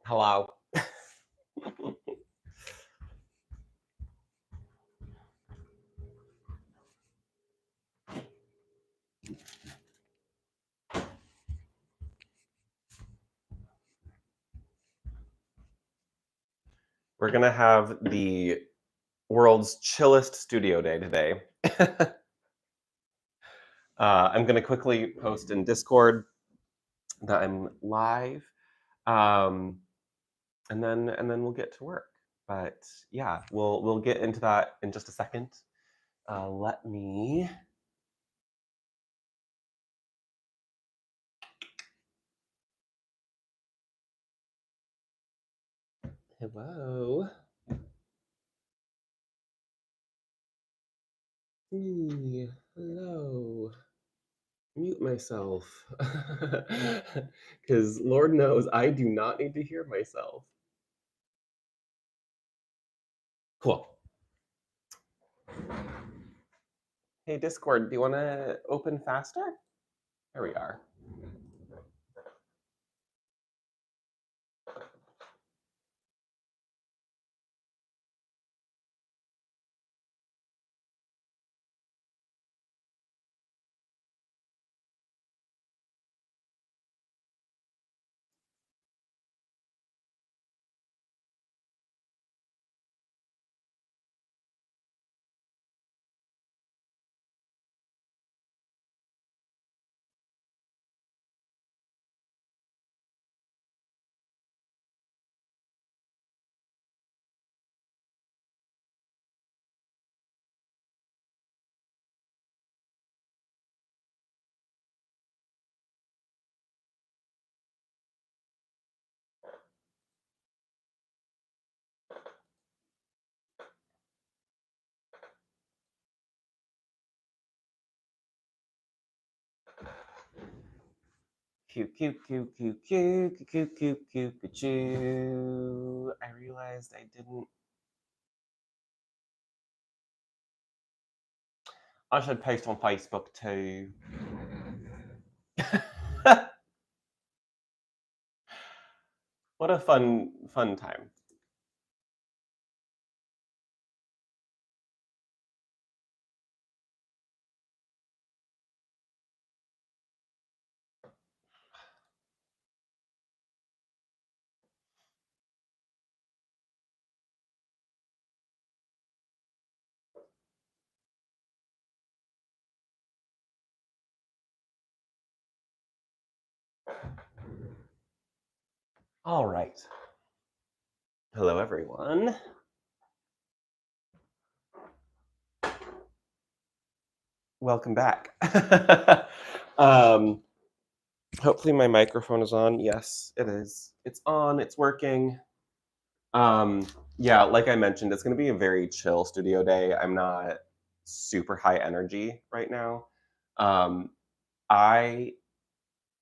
Hello. We're gonna have the world's chillest studio day today. I'm gonna quickly post in Discord that I'm live, um, and then we'll get to work. But yeah, we'll get into that in just a second. Let me. Hello. Hello. Mute myself. Because Lord knows I do not need to hear myself. Cool. Hey, Discord, do you want to open faster? There we are. Cute, cute, cute, cute, cute, cute, cute, cute, cute, cute. I realized I didn't. I should post on Facebook too. What a fun time. All right. Hello, everyone. Welcome back. Hopefully my microphone is on. Yes, it is. It's on. It's working. Yeah, like I mentioned, it's going to be a very chill studio day. I'm not super high energy right now. I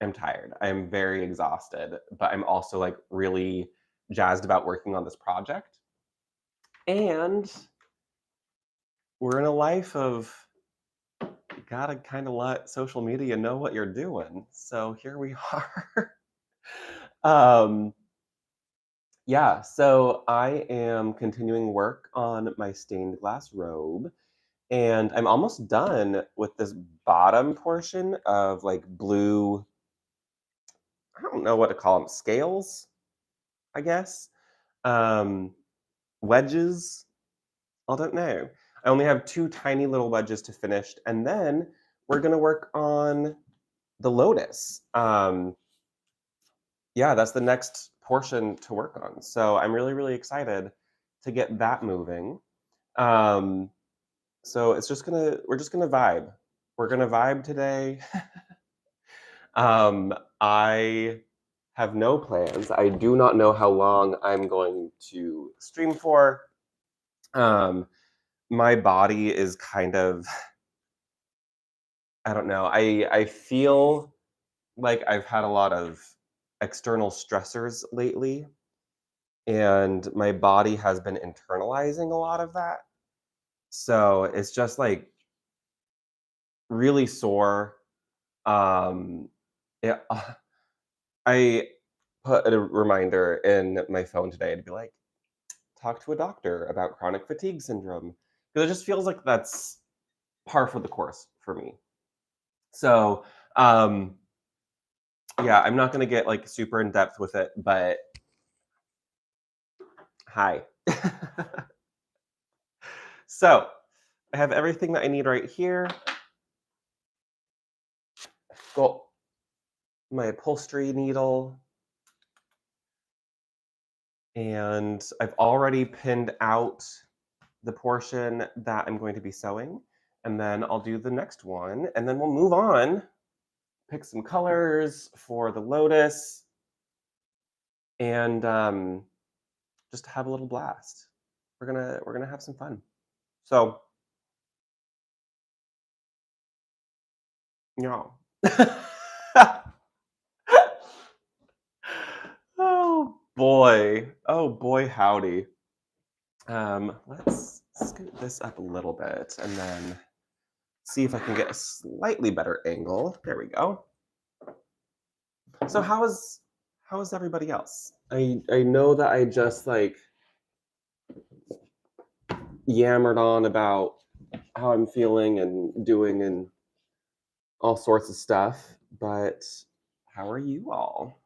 am tired. I am very exhausted, but I'm also like really jazzed about working on this project. And we're in a life of you gotta kind of let social media know what you're doing. So here we are. um, yeah, so I am continuing work on my stained glass robe. And I'm almost done with this bottom portion of like blue, I don't know what to call them, scales, I guess. Um, Wedges, I don't know. I only have two tiny little wedges to finish, and then we're gonna work on the Lotus. Yeah, that's the next portion to work on. So I'm really excited to get that moving. Um, so we're just gonna vibe. We're gonna vibe today. I have no plans. I do not know how long I'm going to stream for. Um, my body is kind of, I don't know. I feel like I've had a lot of external stressors lately, and my body has been internalizing a lot of that. So it's just like really sore. Um, yeah, I put a reminder in my phone today to be like, talk to a doctor about chronic fatigue syndrome. Because it just feels like that's par for the course for me. So, um, yeah, I'm not gonna get like super in depth with it, but hi. So, I have everything that I need right here. Got my upholstery needle, and I've already pinned out the portion that I'm going to be sewing, and then I'll do the next one, and then we'll move on, pick some colors for the Lotus, and just have a little blast. We're gonna have some fun. So, yeah. Oh boy. Oh boy, howdy. Let's scoot this up a little bit and then see if I can get a slightly better angle. There we go. So how is everybody else? I know that I just like yammered on about how I'm feeling and doing and all sorts of stuff, but how are you all?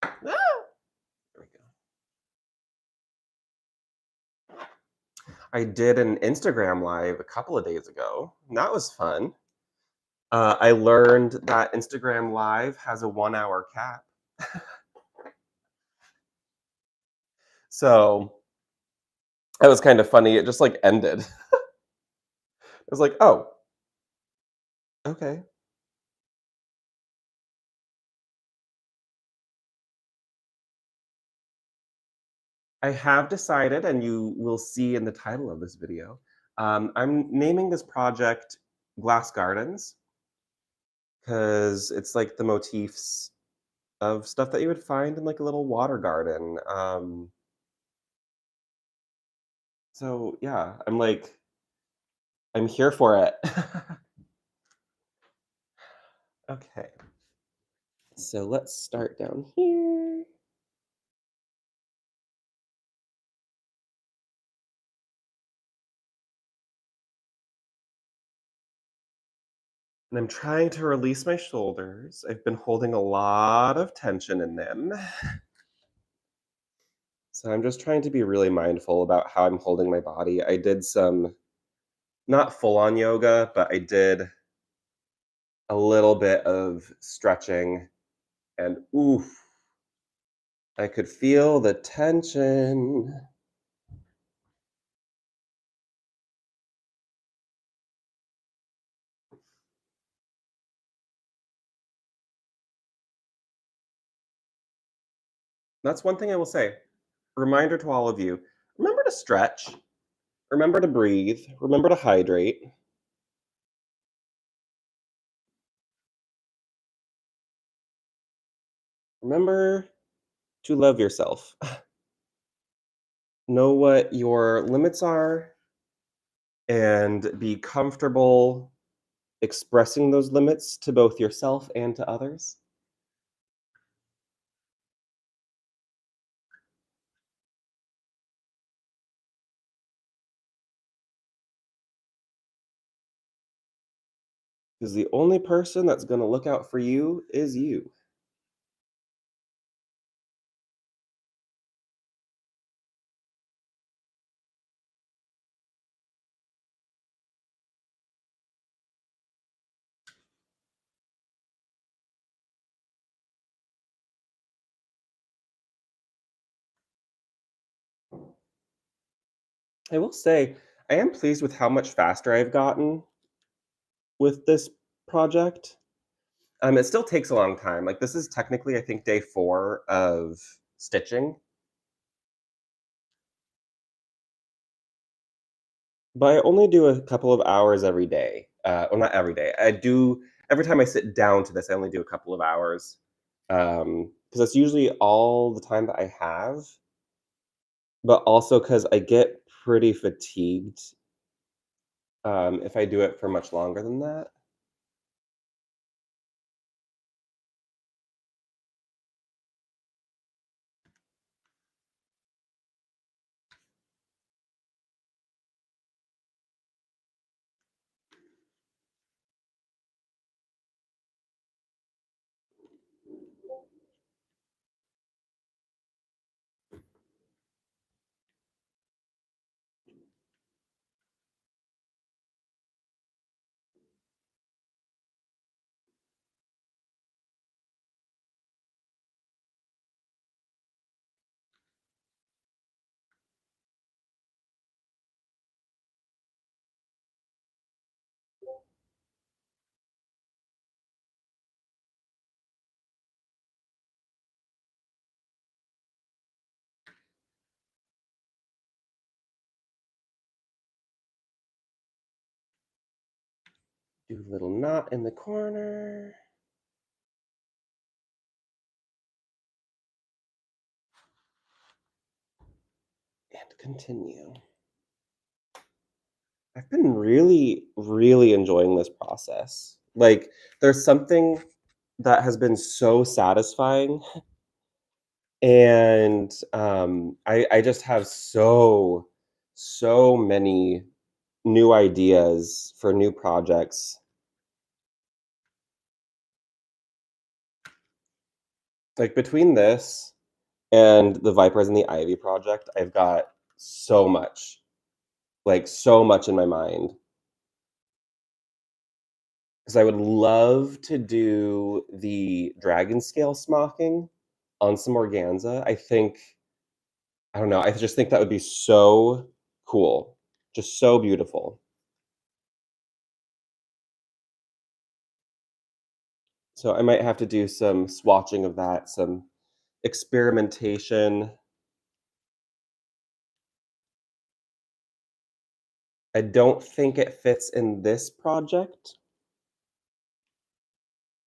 Ah, there we go. I did an Instagram live a couple of days ago. And that was fun. I learned that Instagram Live has a 1 hour cap. So it was kind of funny. It just like ended. It was like, oh, okay. I have decided, and you will see in the title of this video, I'm naming this project Glass Gardens because it's like the motifs of stuff that you would find in like a little water garden. So yeah, I'm here for it. Okay, so let's start down here. And I'm trying to release my shoulders. I've been holding a lot of tension in them. So I'm just trying to be really mindful about how I'm holding my body. I did some, not full on yoga, but I did a little bit of stretching and oof, I could feel the tension. That's one thing I will say. Reminder to all of you, remember to stretch, remember to breathe, remember to hydrate. Remember to love yourself. Know what your limits are and be comfortable expressing those limits to both yourself and to others. Because the only person that's going to look out for you is you. I will say, I am pleased with how much faster I've gotten with this project. It still takes a long time. Like, this is technically, I think, day 4 of stitching. But I only do a couple of hours every day. Well, not every day. I do every time I sit down to this, I only do a couple of hours, because that's usually all the time that I have, but also because I get pretty fatigued if I do it for much longer than that. Do a little knot in the corner. And continue. I've been really, really enjoying this process. Like, there's something that has been so satisfying, and I just have so many new ideas for new projects. Like between this and the Vipers and the Ivy project, I've got so much, like so much in my mind. Because I would love to do the dragon scale smocking on some organza. I don't know, I just think that would be so cool, just so beautiful. So I might have to do some swatching of that, some experimentation. I don't think it fits in this project.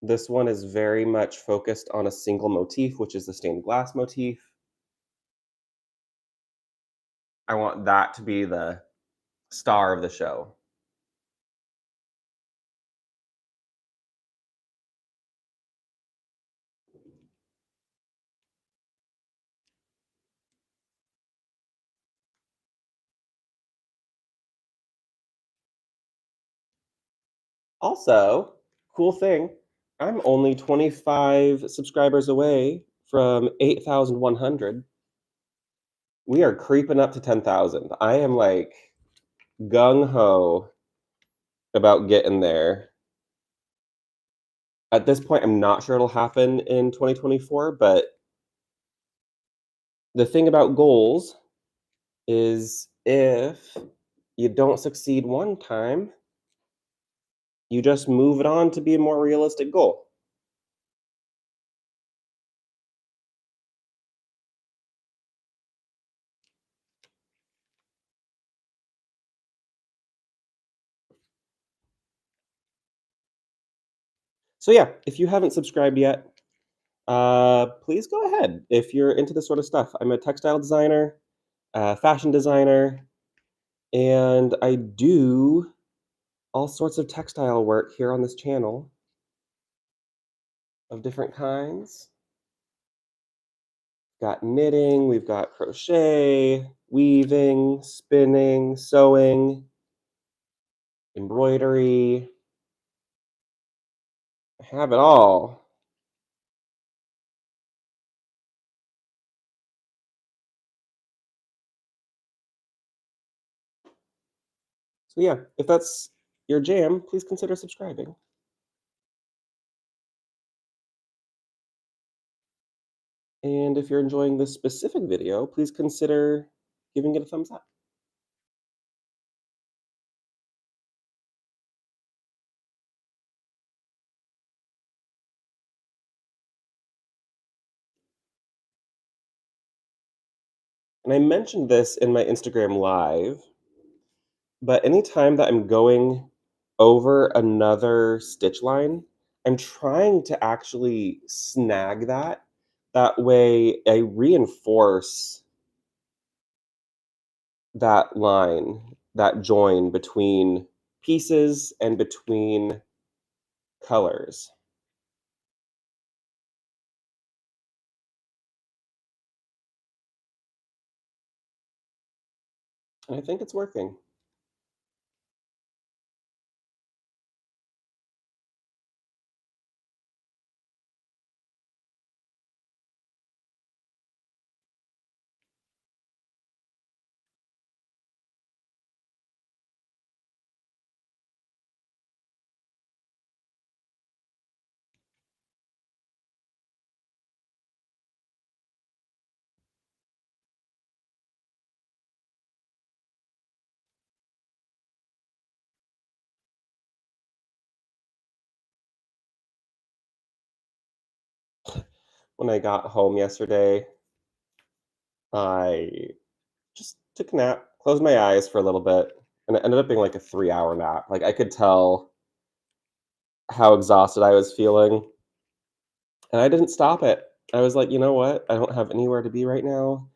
This one is very much focused on a single motif, which is the stained glass motif. I want that to be the star of the show. Also, cool thing, I'm only 25 subscribers away from 8,100. We are creeping up to 10,000. I am like gung ho about getting there. At this point, I'm not sure it'll happen in 2024, but the thing about goals is if you don't succeed one time, you just move it on to be a more realistic goal. So yeah, if you haven't subscribed yet, please go ahead if you're into this sort of stuff. I'm a textile designer, fashion designer, and I do all sorts of textile work here on this channel of different kinds. Got knitting, we've got crochet, weaving, spinning, sewing, embroidery. I have it all. So yeah, if that's your jam, please consider subscribing. And if you're enjoying this specific video, please consider giving it a thumbs up. And I mentioned this in my Instagram live, but anytime that I'm going over another stitch line, I'm trying to actually snag that. That way I reinforce that line, that join between pieces and between colors. And I think it's working. When I got home yesterday, I just took a nap, closed my eyes for a little bit, and it ended up being like a 3-hour nap. Like, I could tell how exhausted I was feeling, and I didn't stop it. I was like, "You know what? I don't have anywhere to be right now.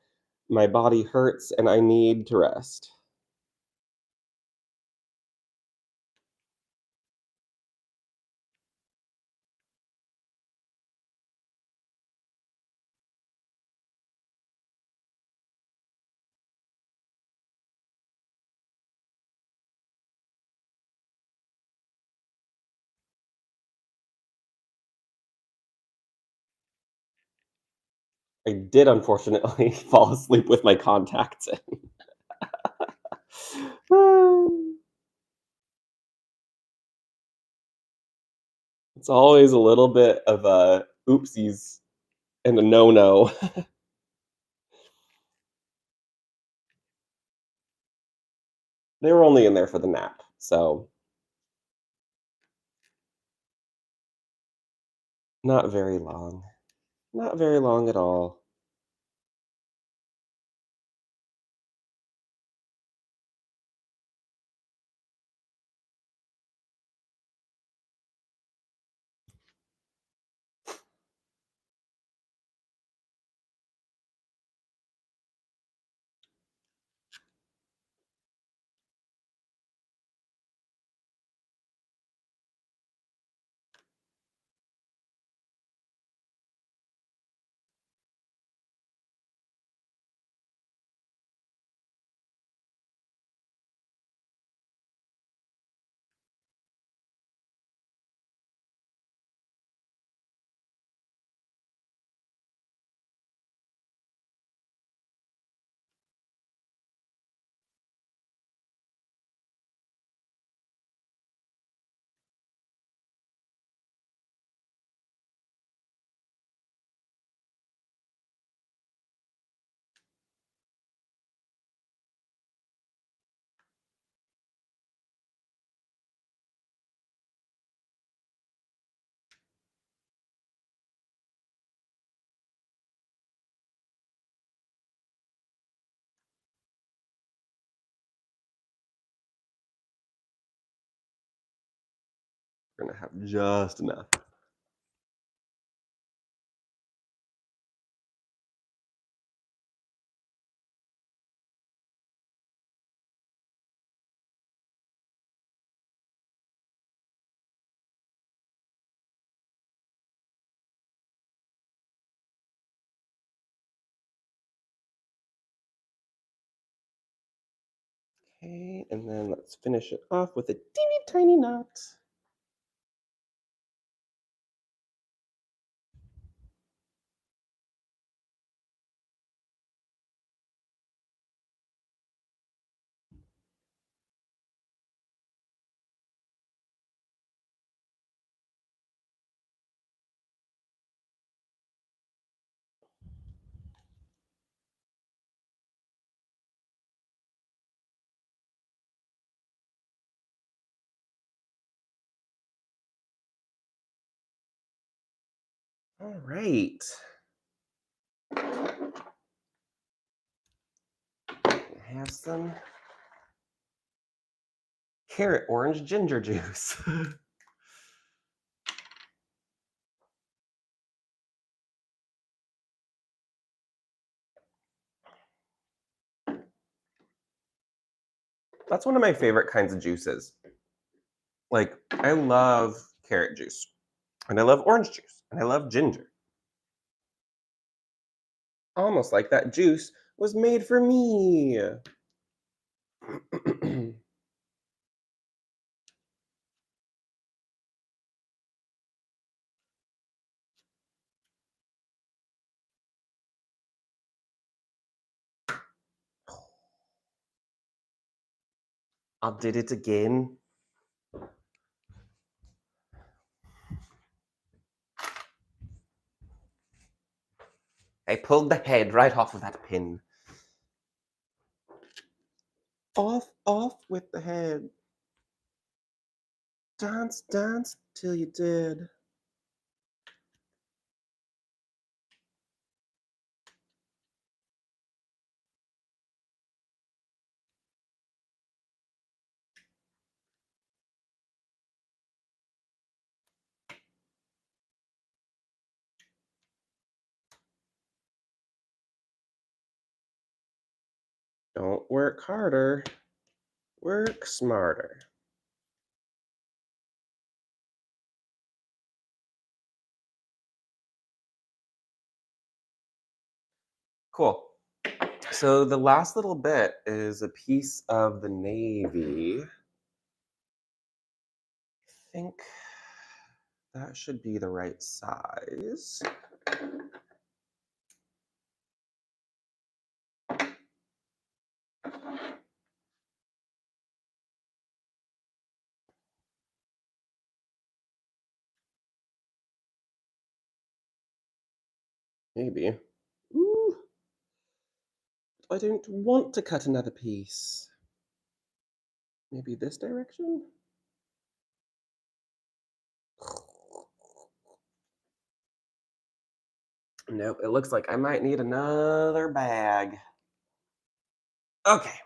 My body hurts, and I need to rest." I did unfortunately fall asleep with my contacts in. It's always a little bit of a oopsies and a no-no. They were only in there for the nap, so not very long. Not very long at all. We're gonna have just enough. Okay, and then let's finish it off with a teeny tiny knot. All right. I have some carrot orange ginger juice. That's one of my favorite kinds of juices. Like, I love carrot juice, and I love orange juice, and I love ginger. Almost like that juice was made for me. I did it again. I pulled the head right off of that pin. Off with the head. Dance, dance till you did. Don't work harder, work smarter. Cool. So the last little bit is a piece of the navy. I think that should be the right size. Maybe. Ooh, I don't want to cut another piece. Maybe this direction? Nope, it looks like I might need another bag. Okay,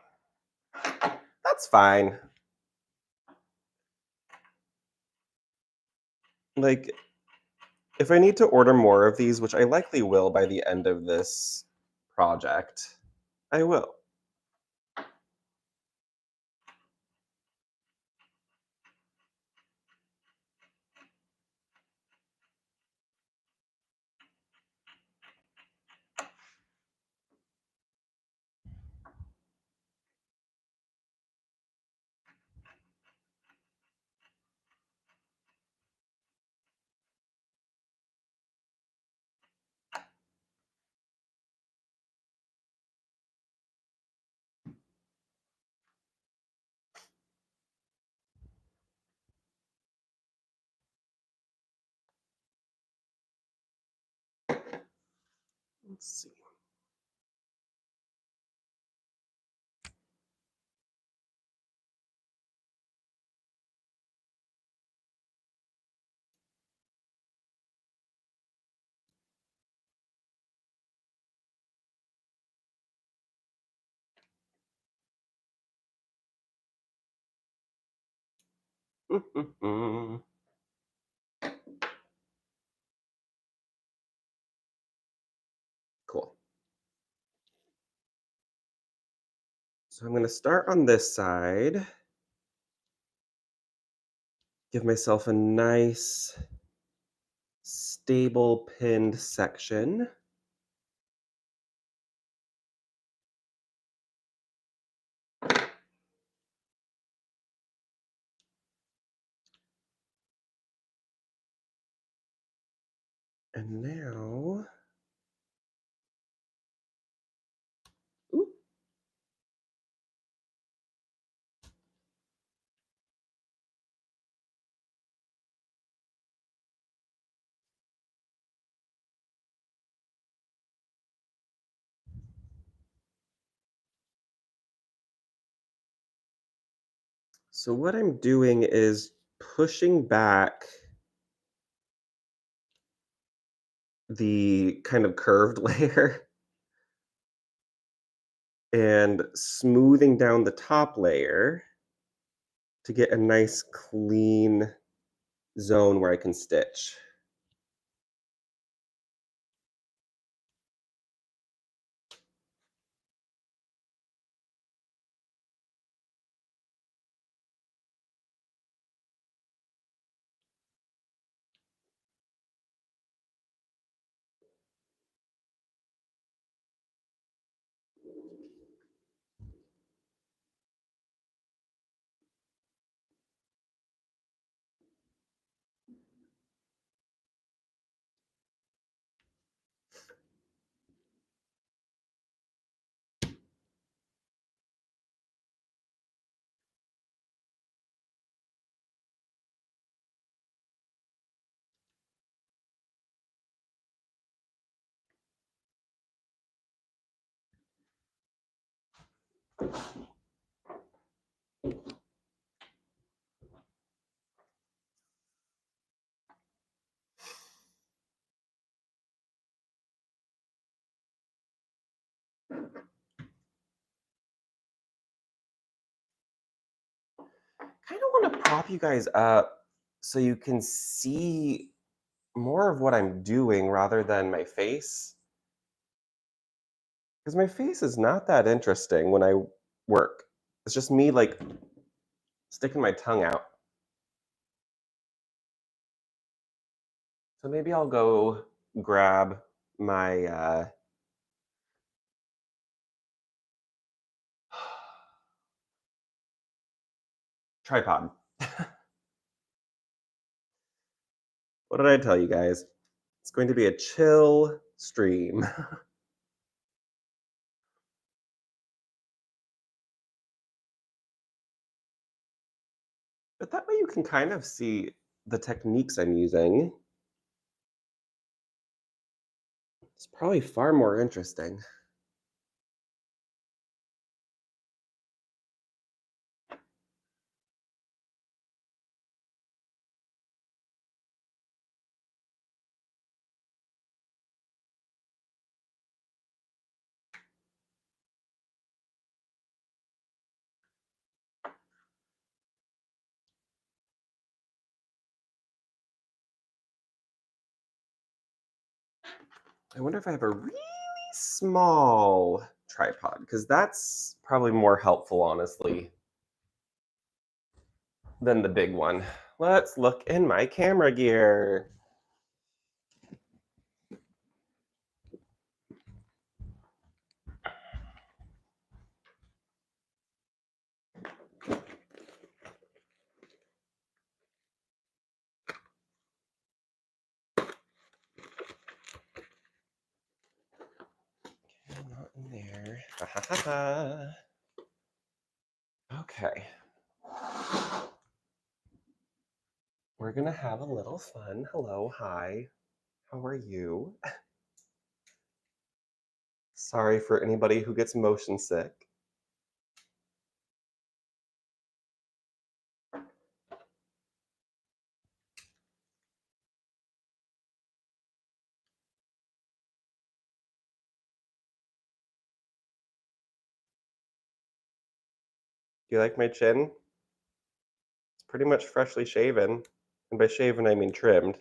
that's fine. Like, if I need to order more of these, which I likely will by the end of this project, I will. Let's see. Cool. So I'm going to start on this side. Give myself a nice, stable pinned section. And now, ooh, so what I'm doing is pushing back the kind of curved layer and smoothing down the top layer to get a nice clean zone where I can stitch. Kind of want to prop you guys up so you can see more of what I'm doing rather than my face. Because my face is not that interesting when I work. It's just me like sticking my tongue out. So maybe I'll go grab my tripod. What did I tell you guys? It's going to be a chill stream. But that way you can kind of see the techniques I'm using. It's probably far more interesting. I wonder if I have a really small tripod, because that's probably more helpful, honestly, than the big one. Let's look in my camera gear. Okay, not in there. Ha, ha, ha, ha. Okay. We're gonna have a little fun. Hello, hi. How are you? Sorry for anybody who gets motion sick. Do you like my chin? It's pretty much freshly shaven. And by shaven, I mean trimmed.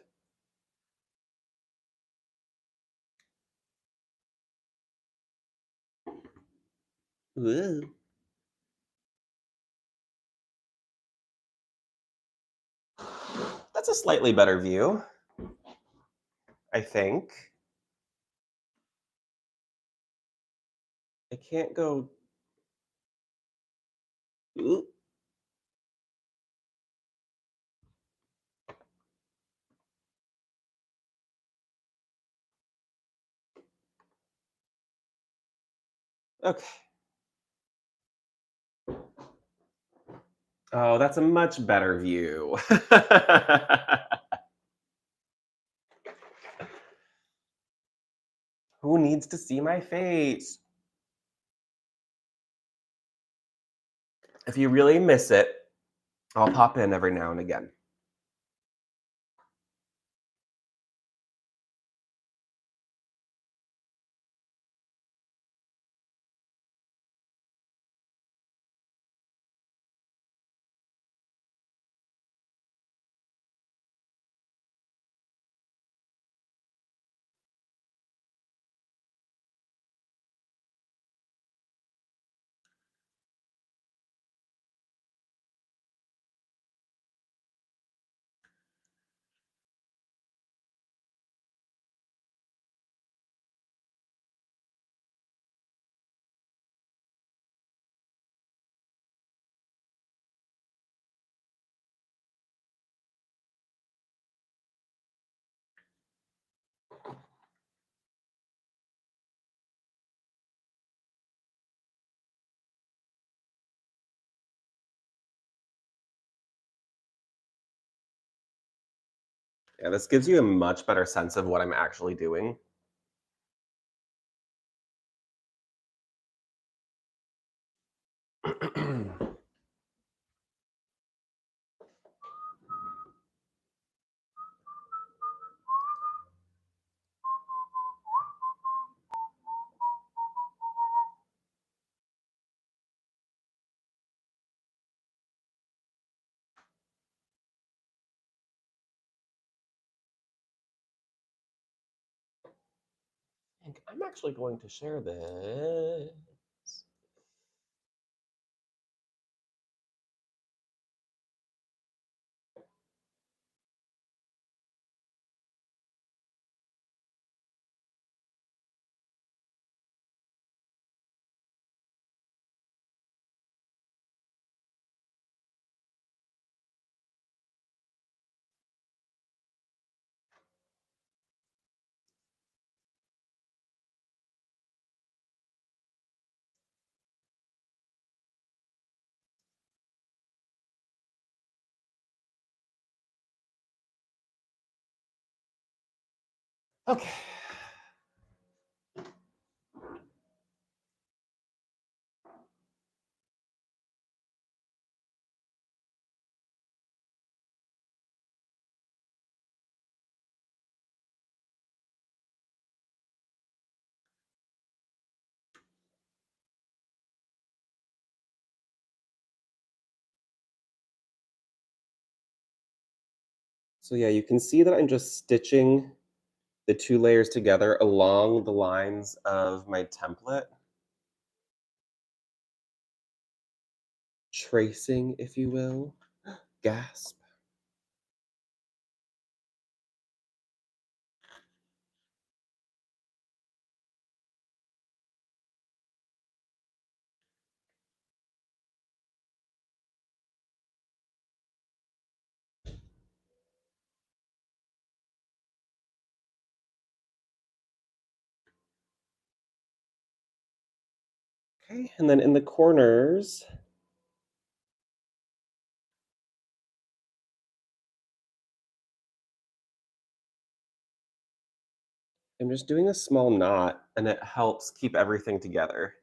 Ooh. That's a slightly better view, I think. I can't go. Ooh. Okay. Oh, that's a much better view. Who needs to see my face? If you really miss it, I'll pop in every now and again. Yeah, this gives you a much better sense of what I'm actually doing. think I'm actually going to share this. Okay. So yeah, you can see that I'm just stitching the two layers together along the lines of my template, tracing, if you will. Gasp. Okay, and then in the corners, I'm just doing a small knot and it helps keep everything together.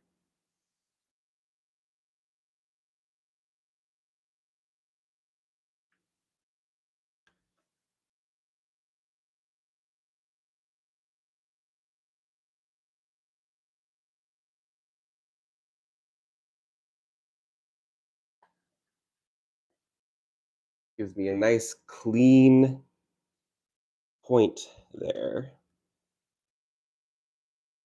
Gives me a nice clean point there.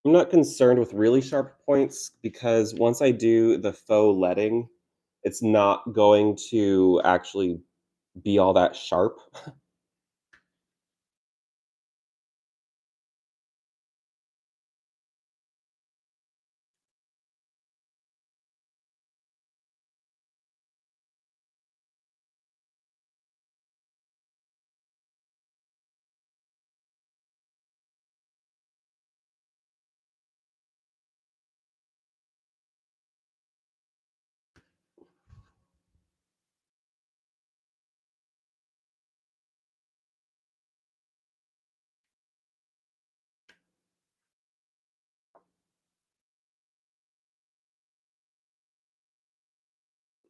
I'm not concerned with really sharp points because once I do the faux leading, it's not going to actually be all that sharp.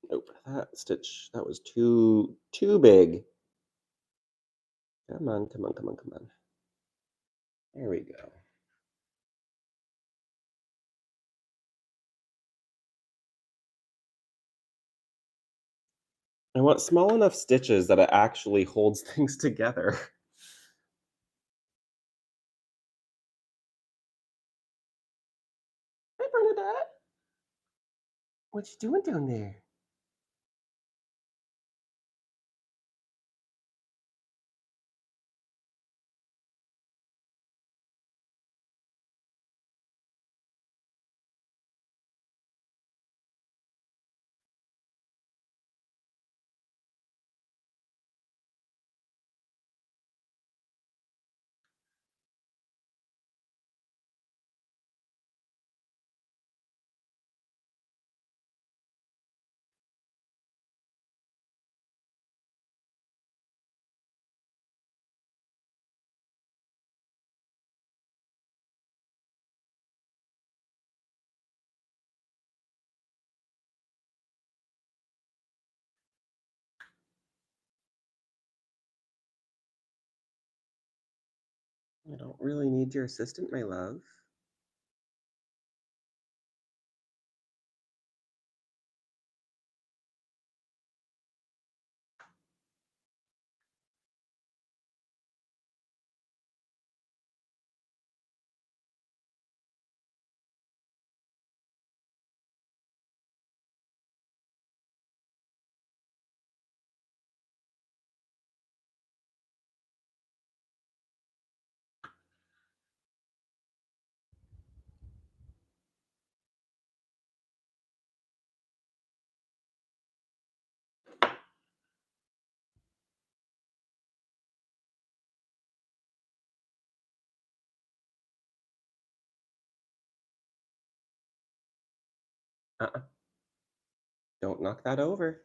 Nope, that stitch, that was too big. Come on, come on, come on, come on. There we go. I want small enough stitches that it actually holds things together. Hi, Bernadette. What you doing down there? I don't really need your assistant, my love. Uh-uh. Don't knock that over.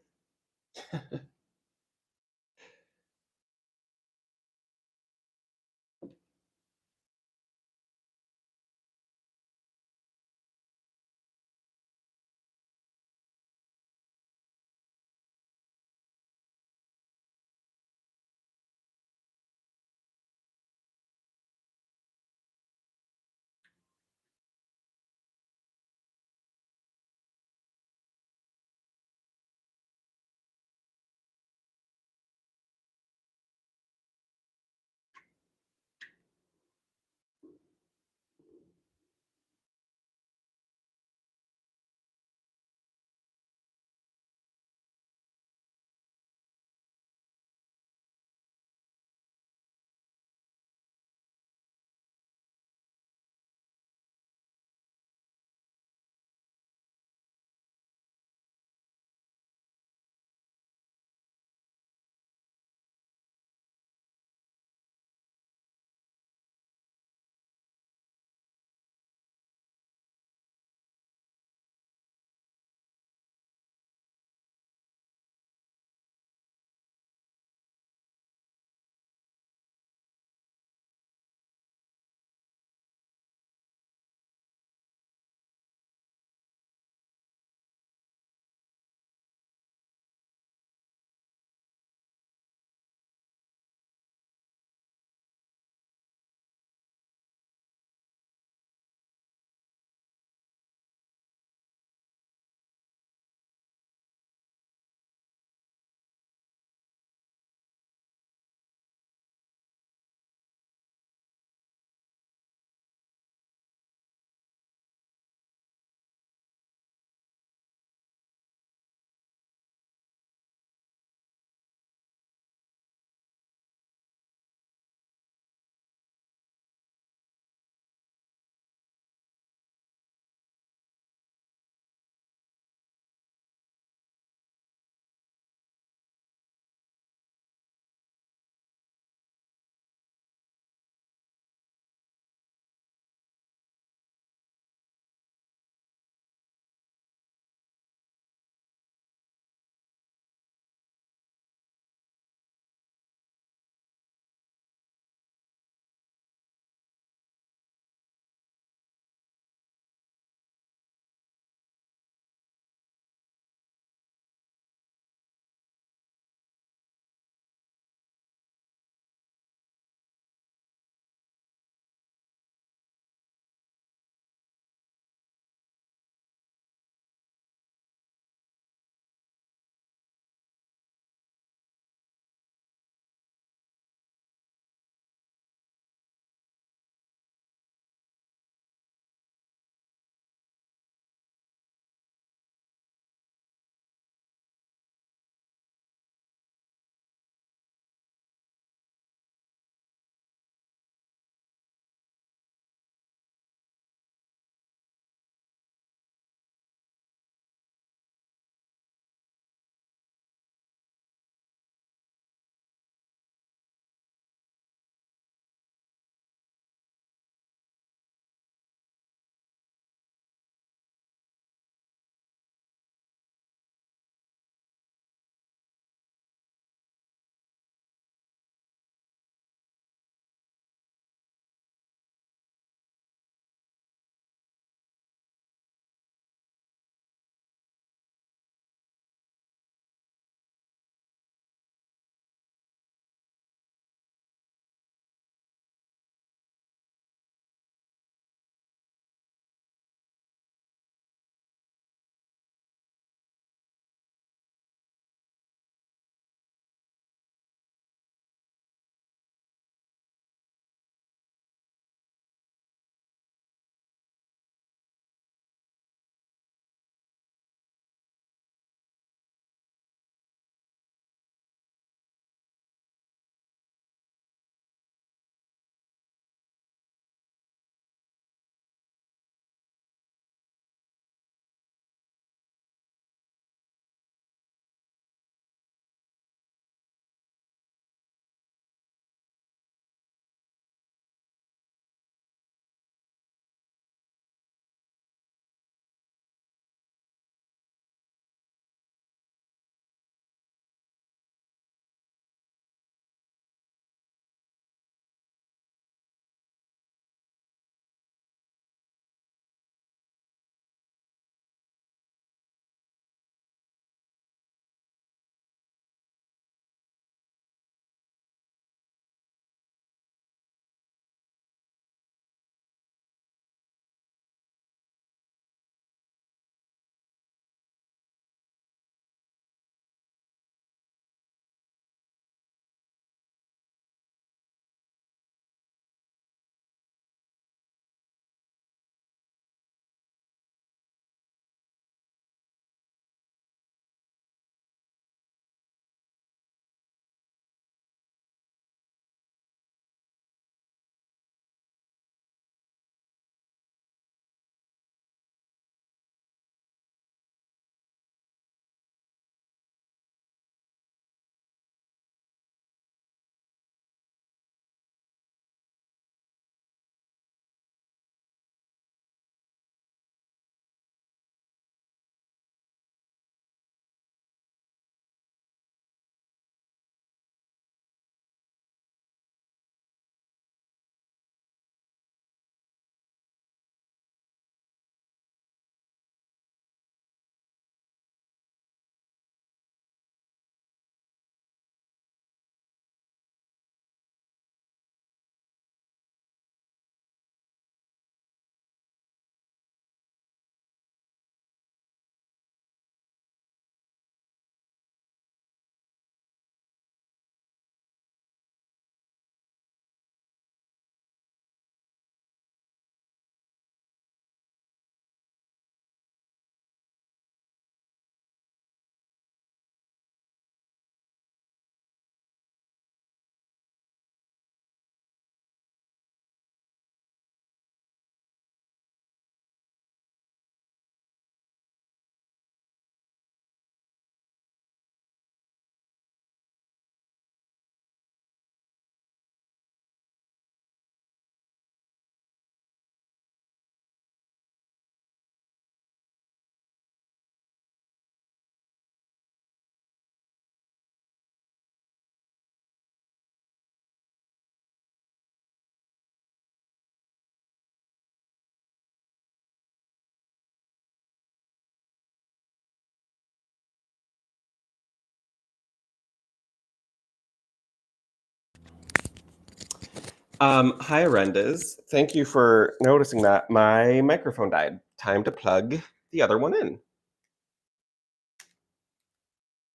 Hi, Arendas. Thank you for noticing that. My microphone died. Time to plug the other one in.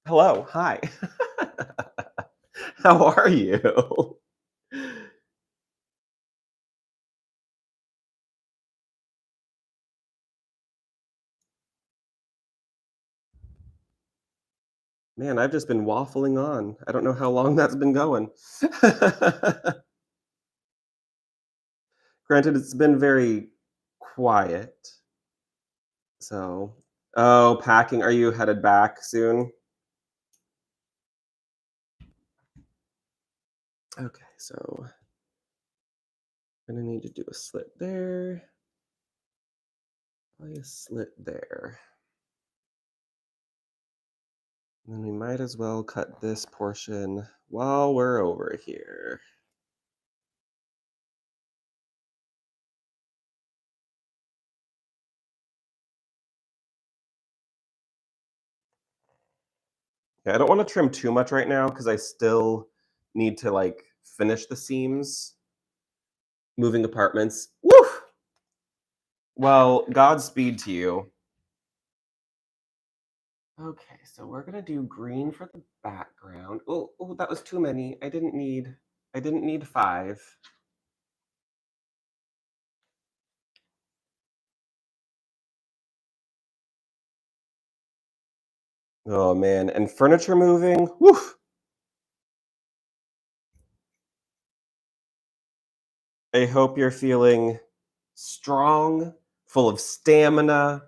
Hello. Hi. How are you? Man, I've just been waffling on. I don't know how long that's been going. Granted, it's been very quiet. So, oh, packing. Are you headed back soon? Okay, so gonna need to do a slit there. Probably a slit there. And then we might as well cut this portion while we're over here. Yeah, I don't want to trim too much right now because I still need to like finish the seams. Moving apartments. Woo! Well, Godspeed to you. Okay, so we're gonna do green for the background. Oh, that was too many. I didn't need 5. Oh man, and furniture moving. Woo! I hope you're feeling strong, full of stamina.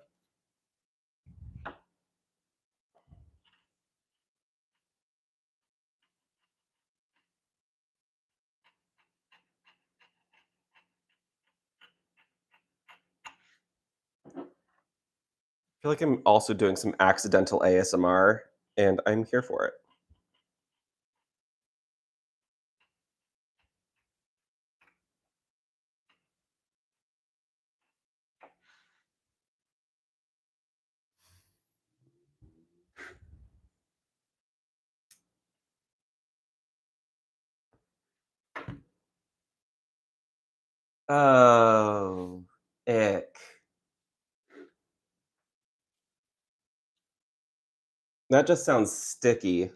I feel like I'm also doing some accidental ASMR, and I'm here for it. Oh, ick. That just sounds sticky.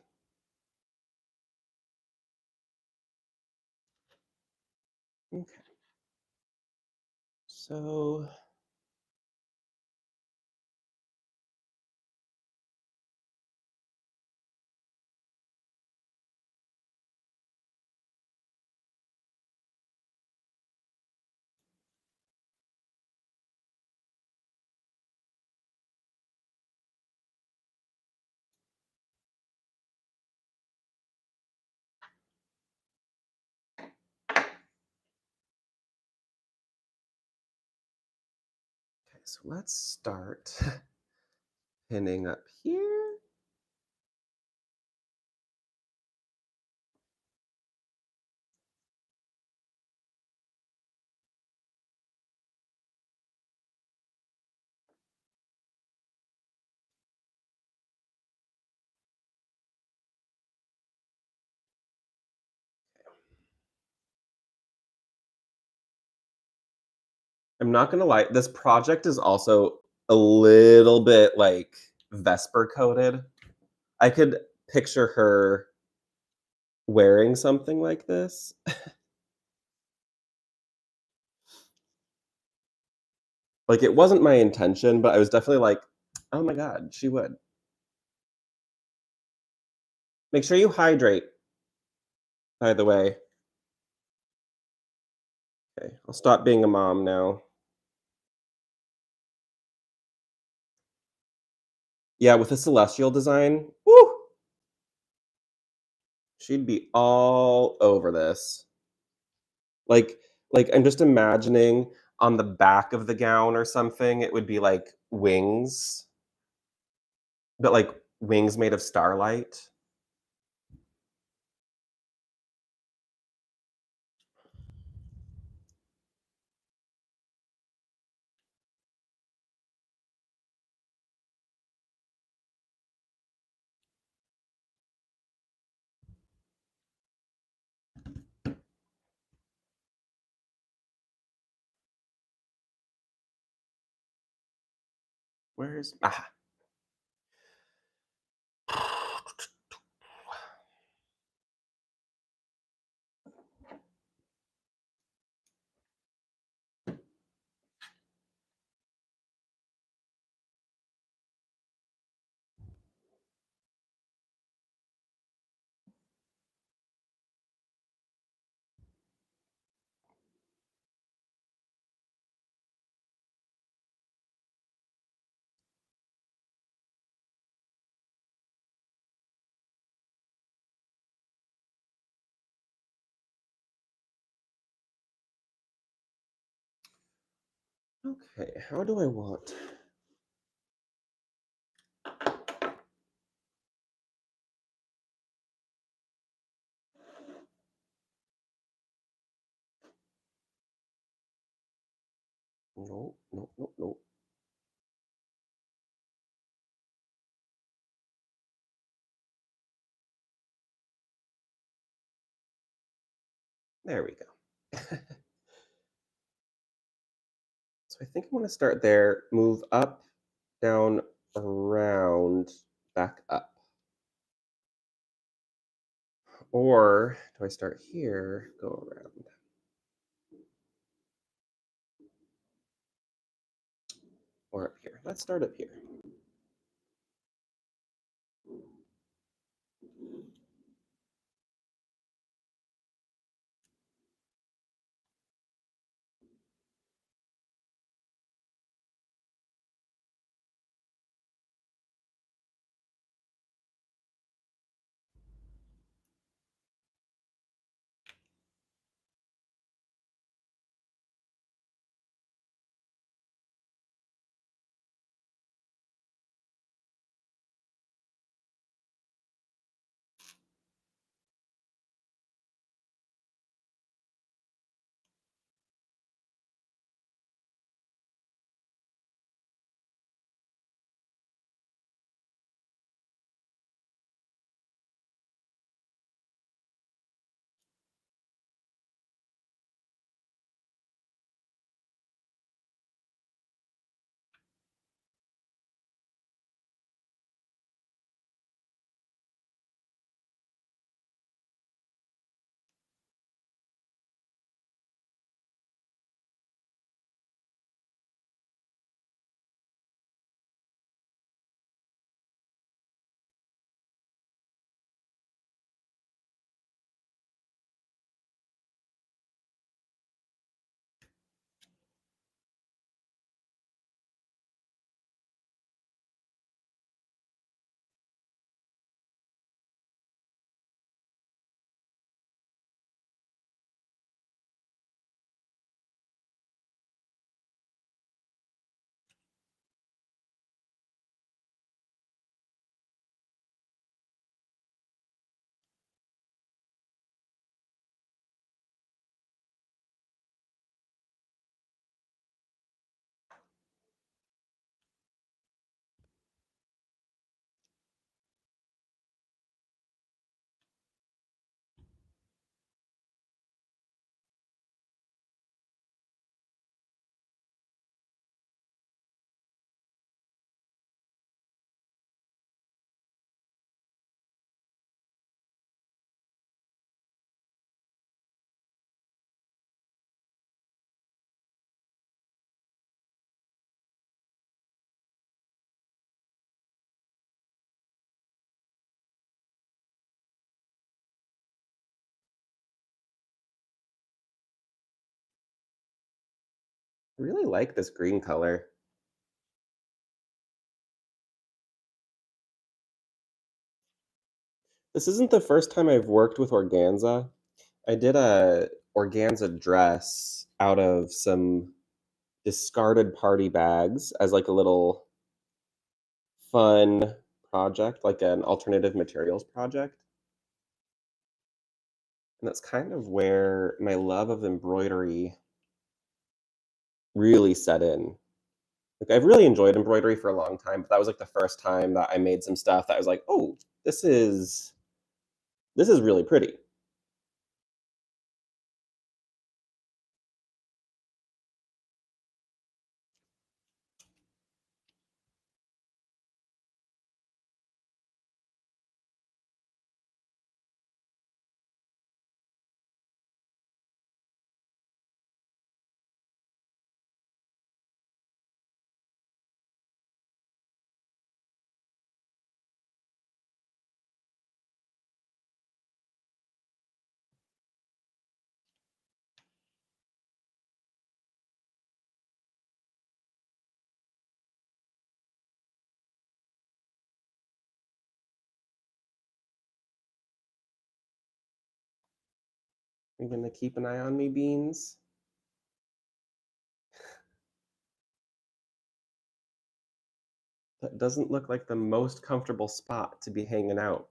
Okay, so okay, so let's start pinning up here. I'm not gonna lie, this project is also a little bit like Vesper coated. I could picture her wearing something like this. Like it wasn't my intention, but I was definitely like, oh my god, she would. Make sure you hydrate, by the way. Okay, I'll stop being a mom now. Yeah, with the celestial design, woo, she'd be all over this. Like like I'm just imagining on the back of the gown or something, it would be like wings, but like wings made of starlight. Where's ah? Okay, how do I want? No, no, no, no. There we go. So I think I want to start there, move up, down, around, back up. Or do I start here, go around? Or up here? Let's start up here. I really like this green color. This isn't the first time I've worked with organza. I did a organza dress out of some discarded party bags as like a little fun project, like an alternative materials project. And that's kind of where my love of embroidery really set in. Like I've really enjoyed embroidery for a long time, but that was like the first time that I made some stuff that I was like, "Oh, this is really pretty." You gonna keep an eye on me, Beans? That doesn't look like the most comfortable spot to be hanging out.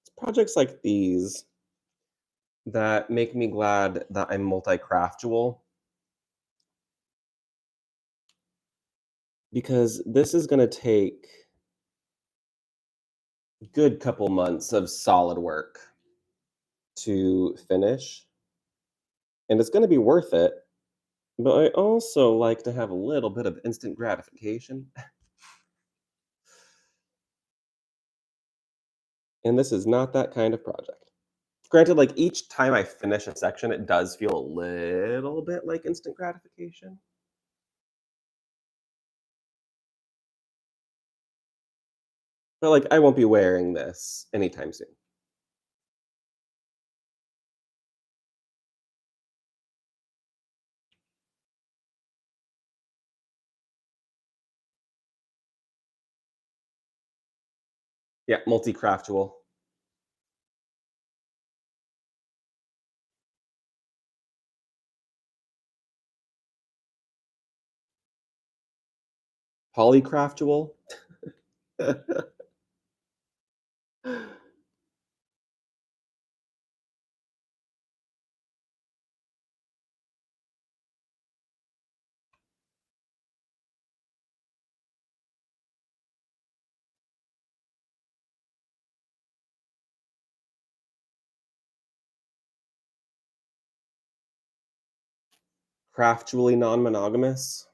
It's projects like these that make me glad that I'm multi-craftual because this is gonna take a good couple months of solid work to finish, and it's gonna be worth it. But I also like to have a little bit of instant gratification, and this is not that kind of project. Granted, like each time I finish a section, it does feel a little bit like instant gratification. But like I won't be wearing this anytime soon. Yeah, multi-craftual. Polycraftual. Craftually non-monogamous.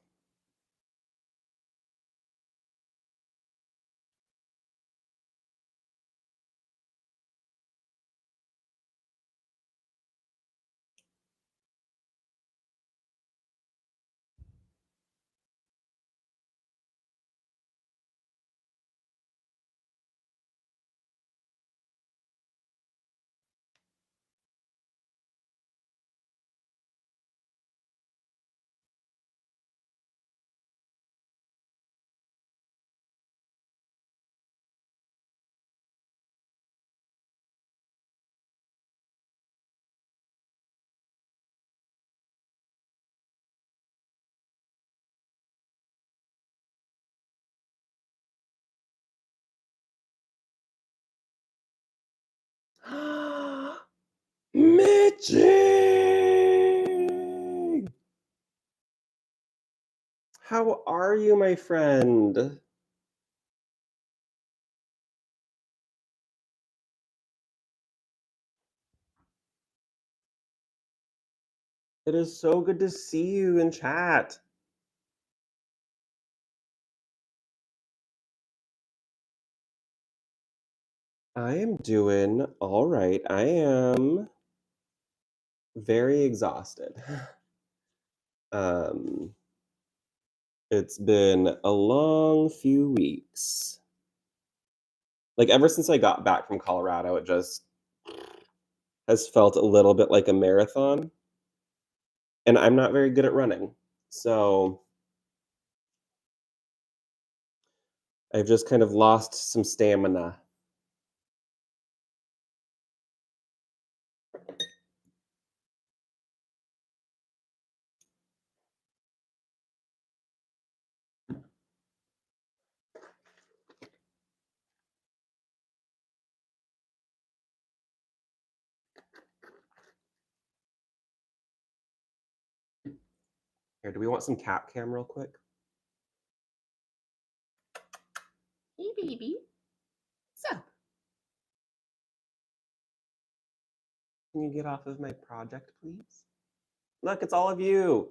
Mitchie! How are you, my friend? It is so good to see you in chat. I am doing all right. I am very exhausted. Um, it's been a long few weeks. Like, ever since I got back from Colorado, it just has felt a little bit like a marathon, and I'm not very good at running. So, I've just kind of lost some stamina. Here, do we want some cat cam real quick? Hey, baby. What's up? Can you get off of my project, please? Look, it's all of you.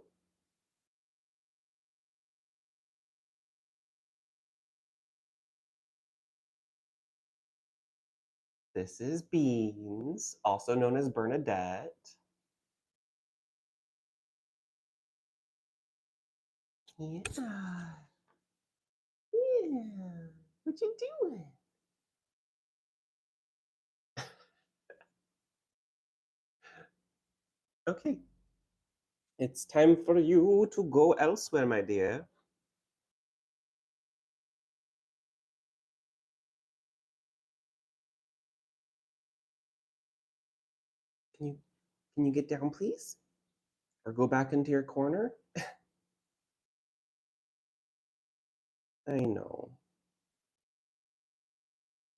This is Beans, also known as Bernadette. Yeah. Yeah. What you doing? Okay. It's time for you to go elsewhere, my dear. Can you get down, please? Or go back into your corner? I know.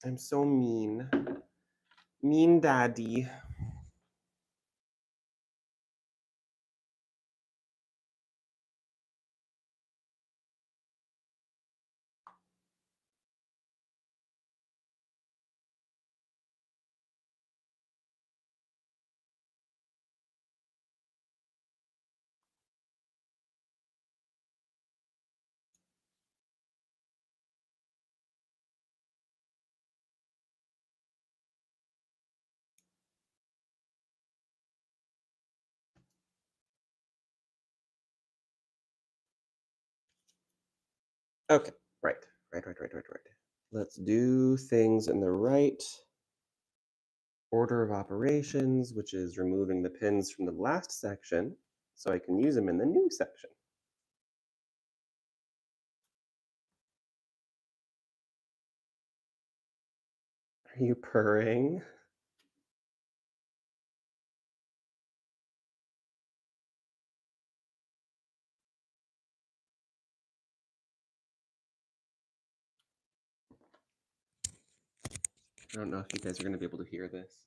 I'm so mean. Mean daddy. Okay, right. Let's do things in the right order of operations, which is removing the pins from the last section so I can use them in the new section. Are you purring? I don't know if you guys are going to be able to hear this.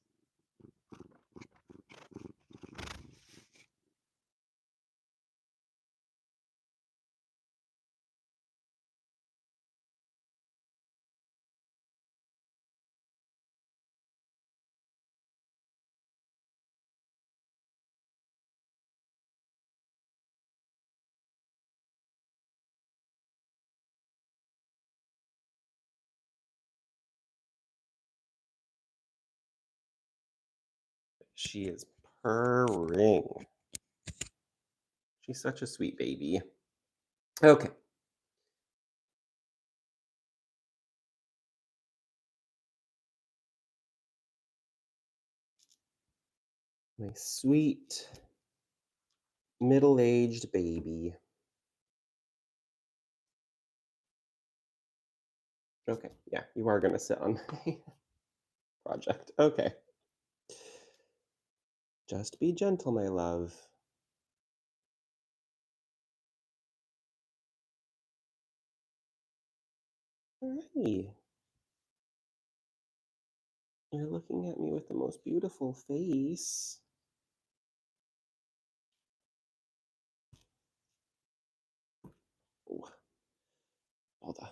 She is purring. She's such a sweet baby. Okay. My sweet middle-aged baby. Okay, yeah, you are going to sit on my project. Okay. Just be gentle, my love. Hi. You're looking at me with the most beautiful face. Ooh, hold on.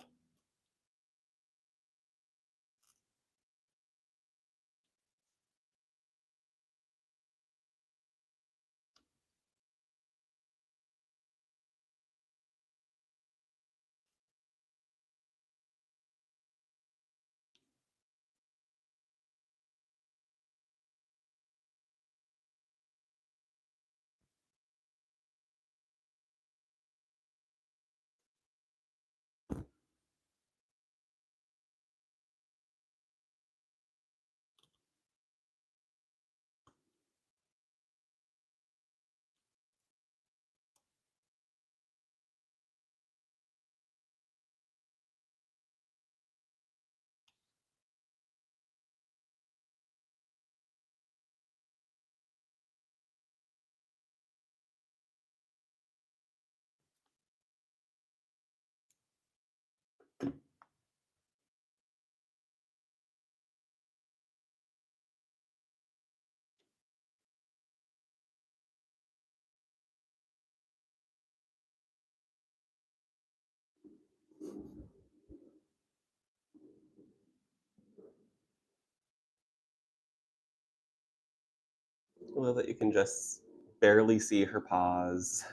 I love that you can just barely see her paws.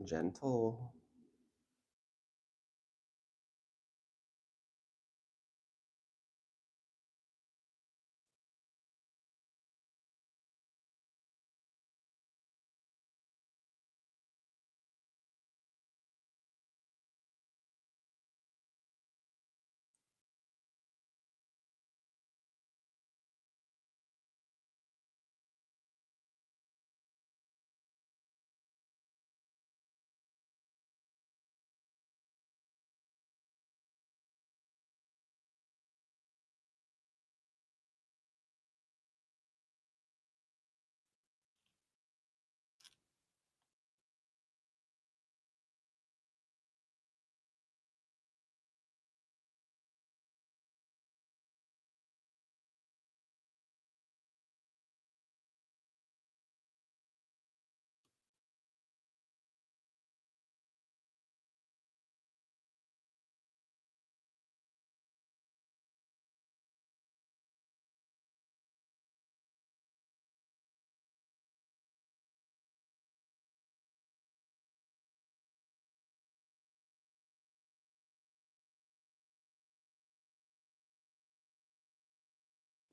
Gentle.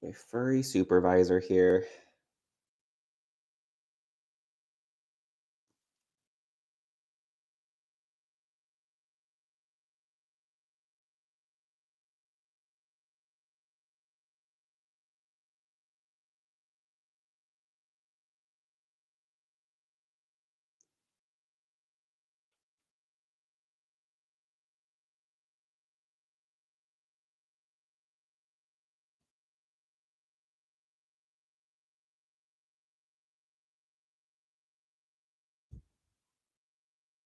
My furry supervisor here.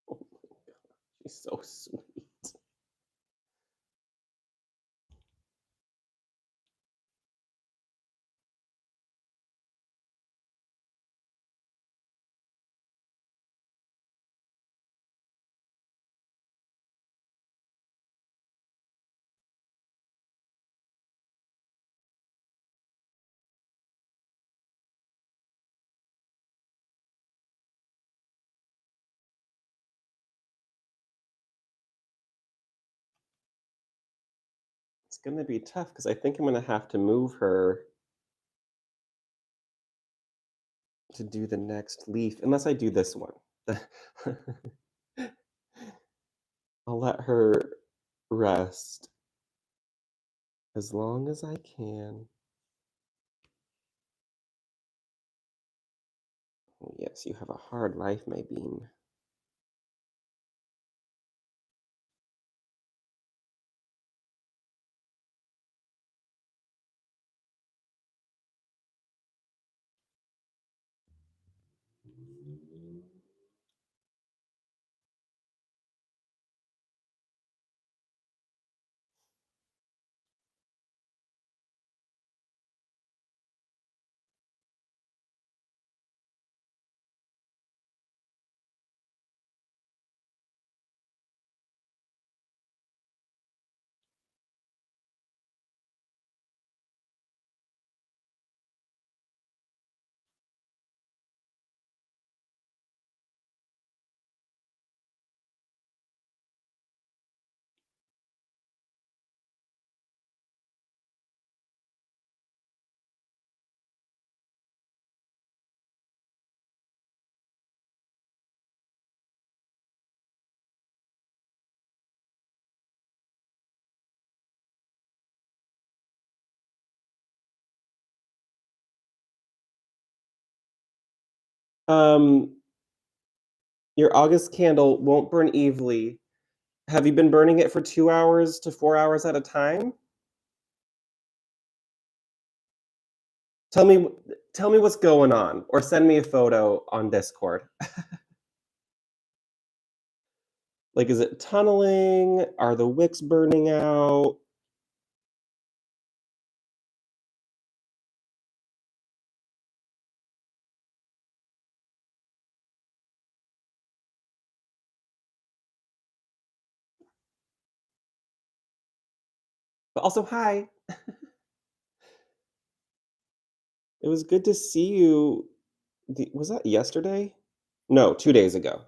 Oh my god, she's so sweet. It's gonna be tough because I think I'm gonna have to move her to do the next leaf, unless I do this one. I'll let her rest as long as I can. Oh, yes, you have a hard life, my bean. Um, your August candle won't burn evenly. Have you been burning it for 2 hours to 4 hours at a time? Tell me tell me what's going on, or send me a photo on Discord. Like, is it tunneling? Are the wicks burning out? But also, hi. It was good to see you. Was that yesterday? No, 2 days ago.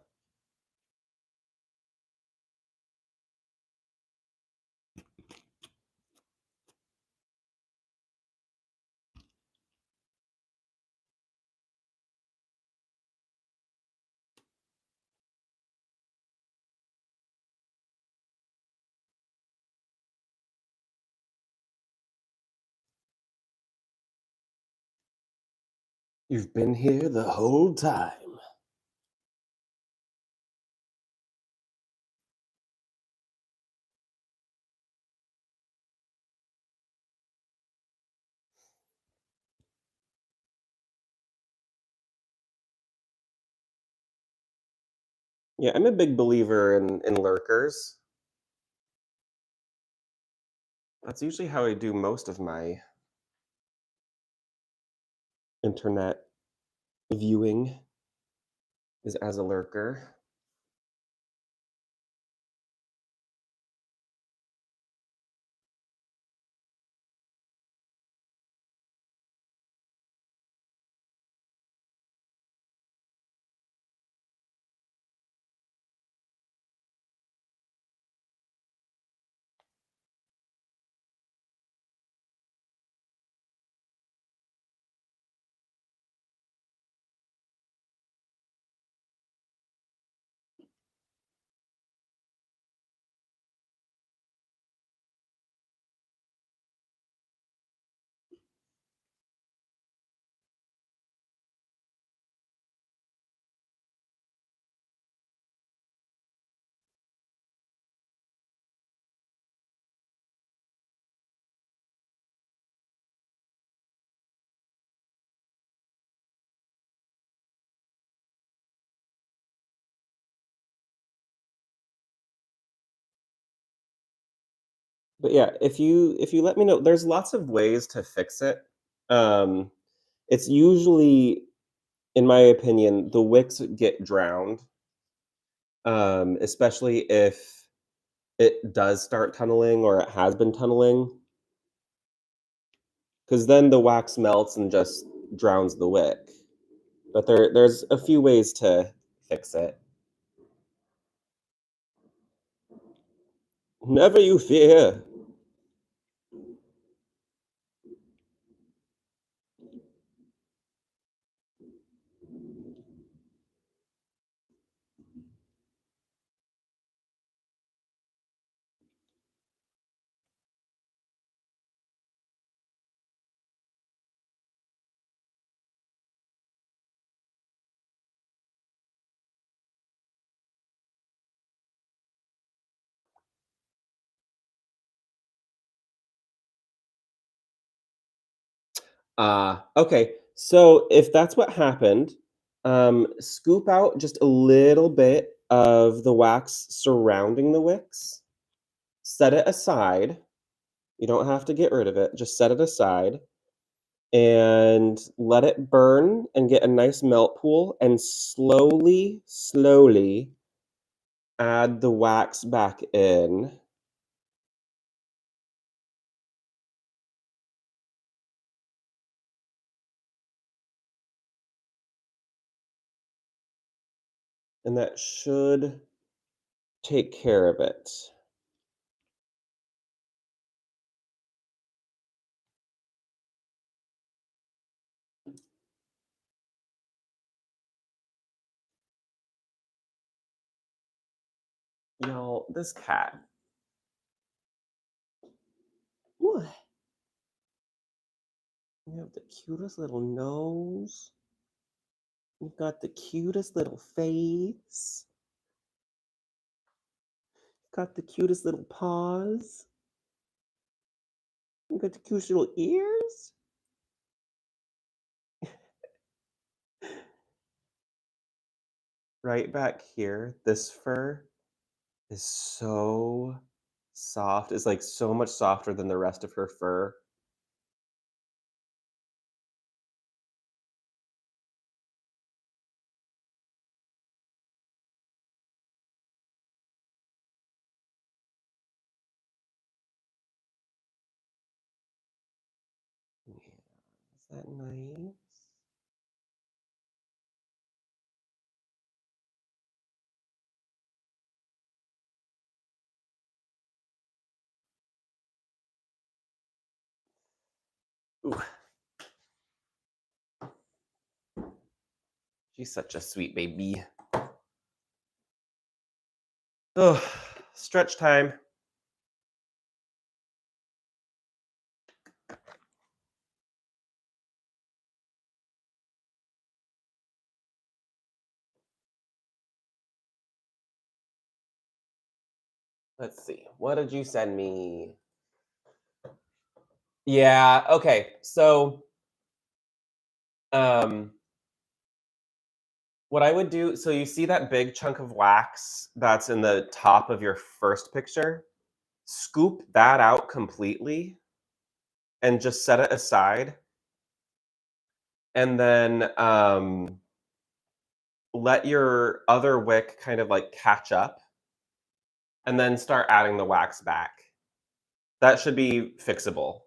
You've been here the whole time. Yeah, I'm a big believer in lurkers. That's usually how I do most of my internet viewing is as a lurker. But yeah, if you let me know, there's lots of ways to fix it. Um, it's usually, in my opinion, the wicks get drowned, especially if it does start tunneling or it has been tunneling, because then the wax melts and just drowns the wick. But there's a few ways to fix it. Never you fear. Okay. So if that's what happened, scoop out just a little bit of the wax surrounding the wicks, set it aside. You don't have to get rid of it, just set it aside and let it burn and get a nice melt pool and slowly, slowly add the wax back in. And that should take care of it. Y'all, this cat. What? You have the cutest little nose. You've got the cutest little face. Got the cutest little paws. You got the cutest little ears. Right back here, this fur is so soft. It's like so much softer than the rest of her fur. that nice? Ooh. She's such a sweet baby. Oh, stretch time. Let's see. What did you send me? Yeah, okay. So, um, what I would do, so you see that big chunk of wax that's in the top of your first picture? Scoop that out completely and just set it aside. And then let your other wick kind of like catch up and then start adding the wax back. That should be fixable.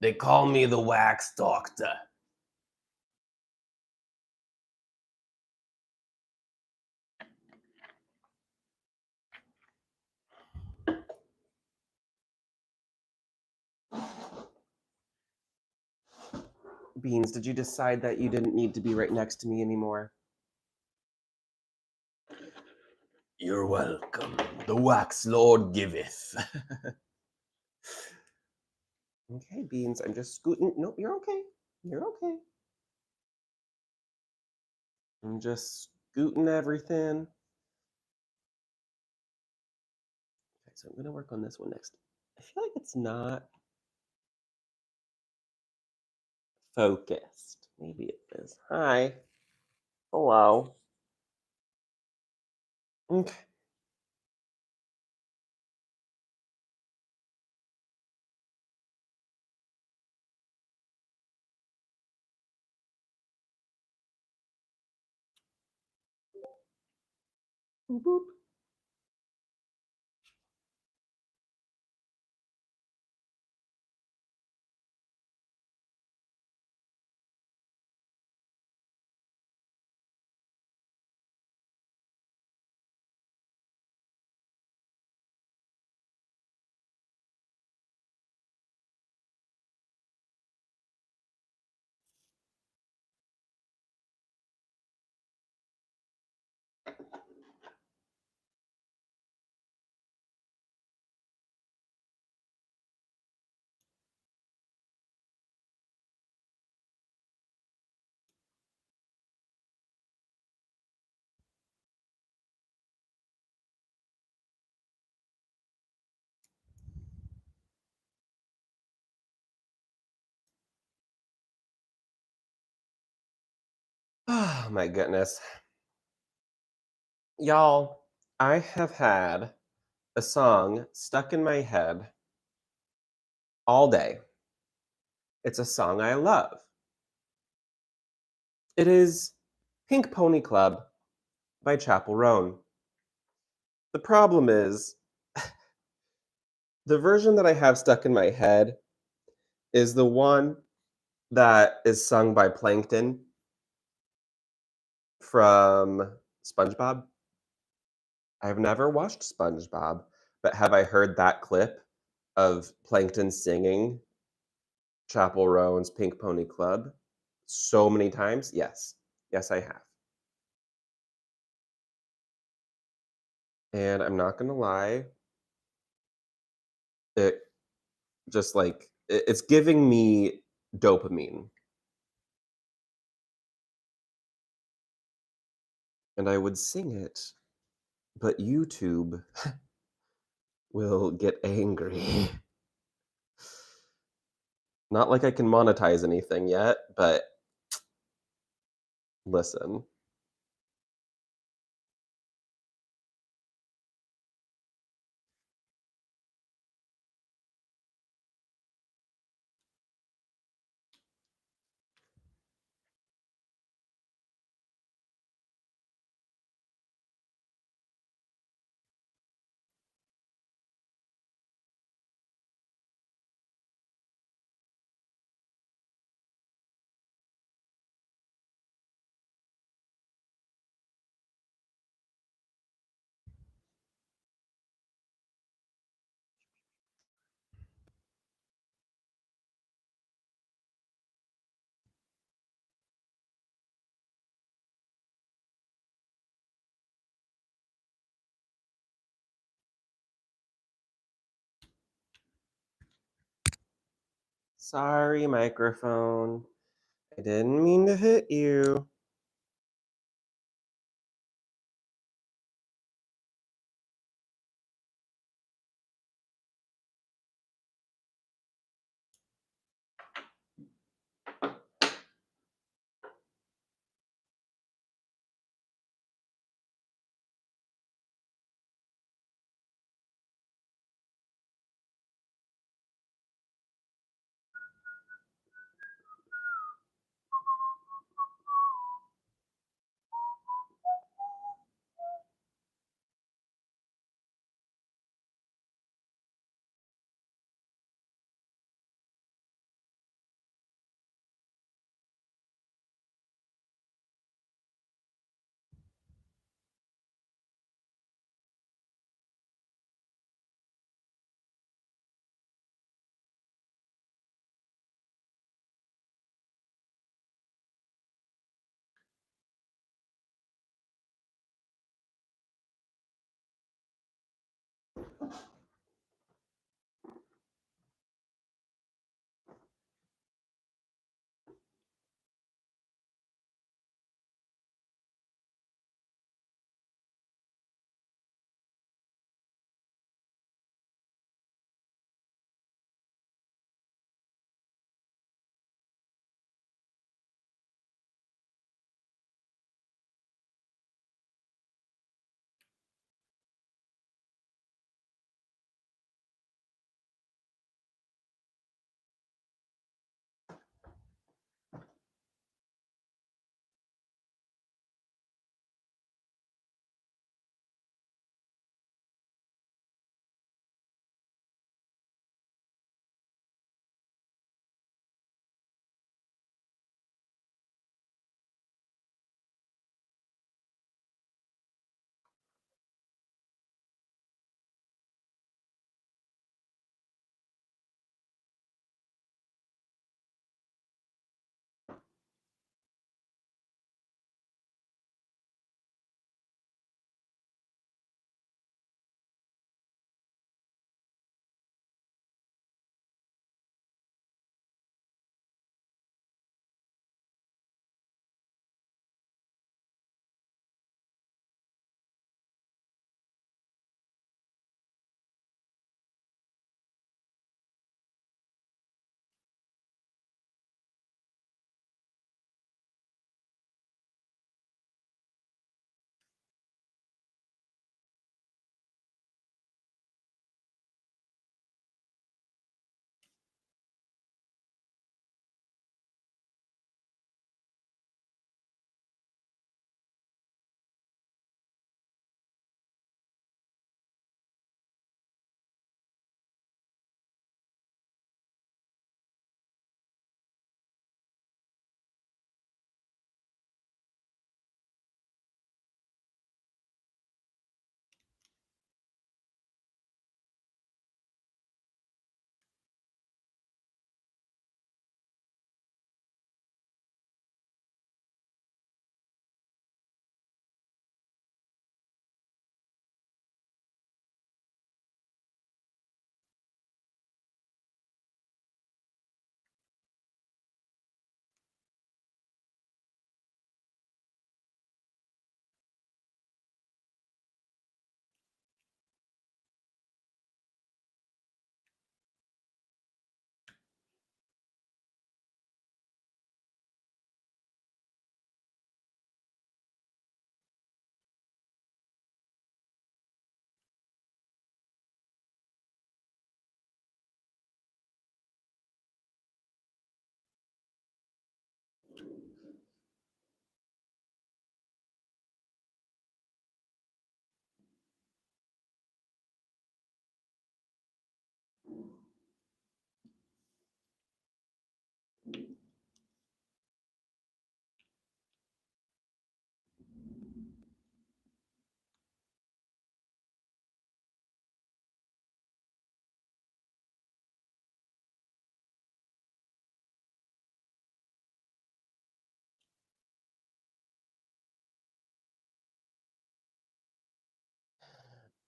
They call me the wax doctor. Beans, did you decide that you didn't need to be right next to me anymore? You're welcome. The wax lord giveth. Okay, Beans, I'm just scooting. Nope, you're okay. You're okay. I'm just scooting everything. Okay, so I'm gonna work on this one next. I feel like it's not focused. Maybe it is. Hi. Hello. Okay. Boop, boop. Oh my goodness. Y'all, I have had a song stuck in my head all day. It's a song I love. It is Pink Pony Club by Chapel Roan. The problem is, the version that I have stuck in my head is the one that is sung by Plankton from SpongeBob. I've never watched SpongeBob, but have I heard that clip of Plankton singing Chapel Roan's Pink Pony Club so many times? Yes. Yes, I have. And I'm not gonna lie, it just like it's giving me dopamine. And I would sing it, but YouTube will get angry. Not like I can monetize anything yet, but listen. Sorry, microphone. I didn't mean to hit you.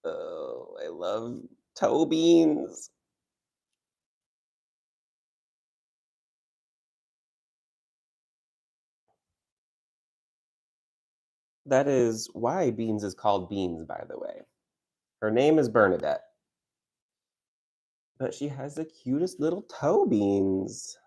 Oh, I love toe beans. That is why Beans is called Beans, by the way. Her name is Bernadette, but she has the cutest little toe beans.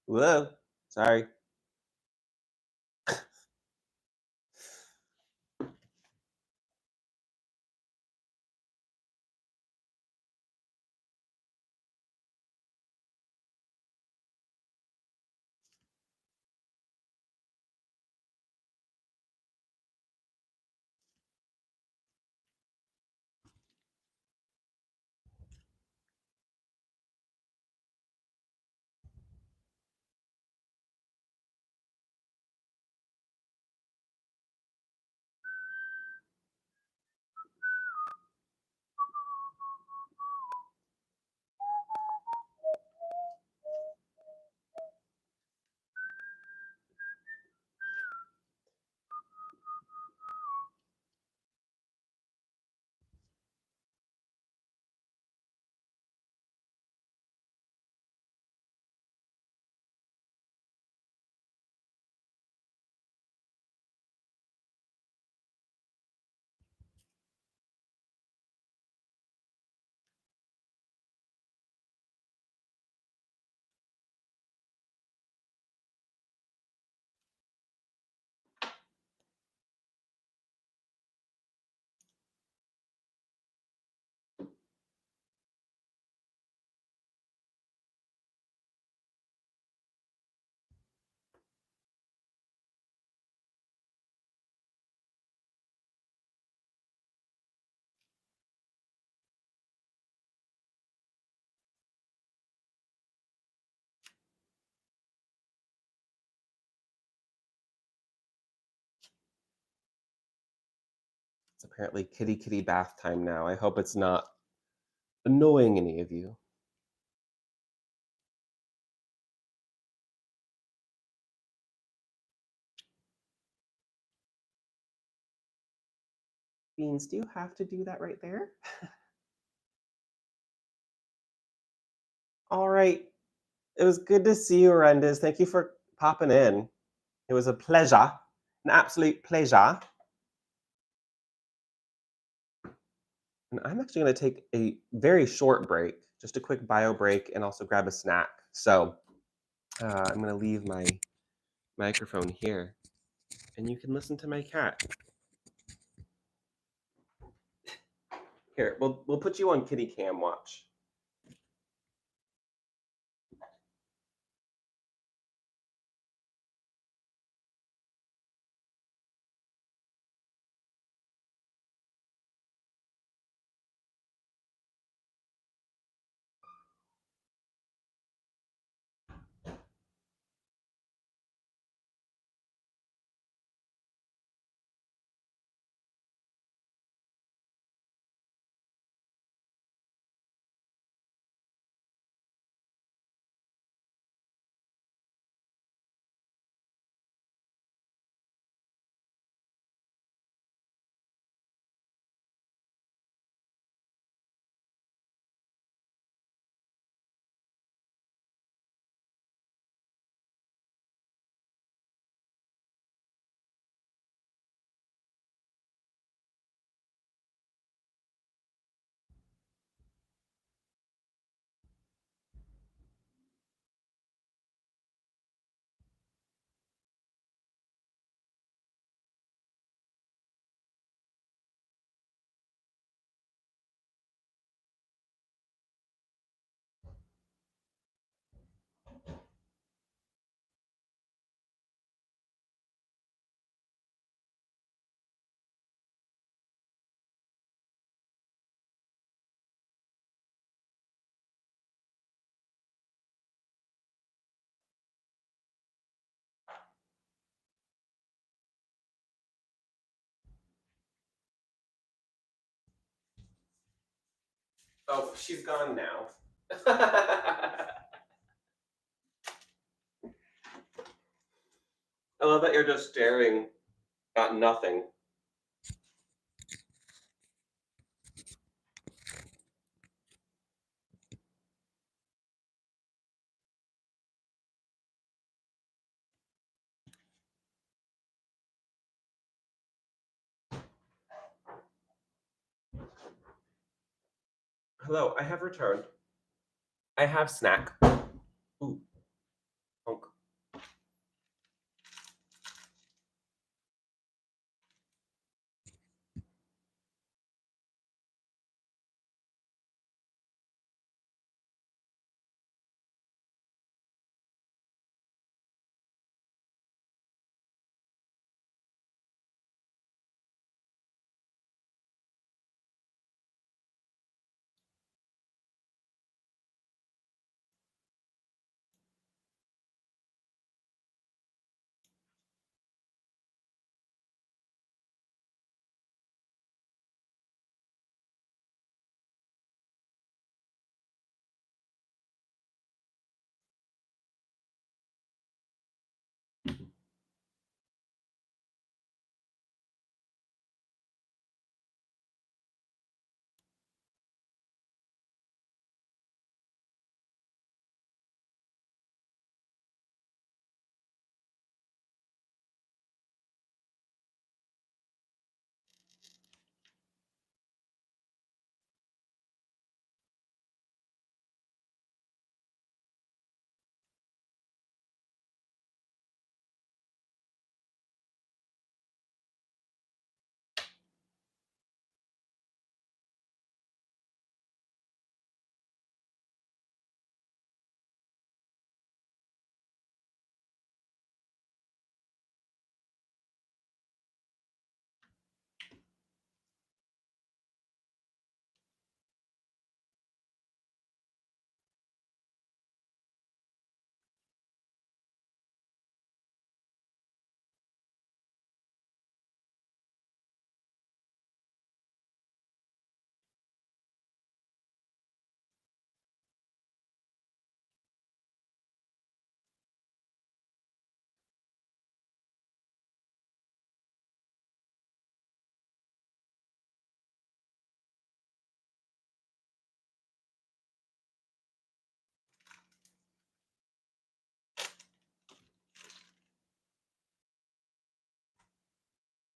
Whoa, sorry. apparently kitty bath time now. I hope it's not annoying any of you. Beans, do you have to do that right there? All right. It was good to see you, Arendas. Thank you for popping in. It was a pleasure, an absolute pleasure. And I'm actually going to take a very short break, just a quick bio break, and also grab a snack. So I'm going to leave my microphone here, and you can listen to my cat. Here, we'll put you on kitty cam watch. Oh, she's gone now. I love that you're just staring at nothing. Hello, I have returned. I have snack. Ooh, honk.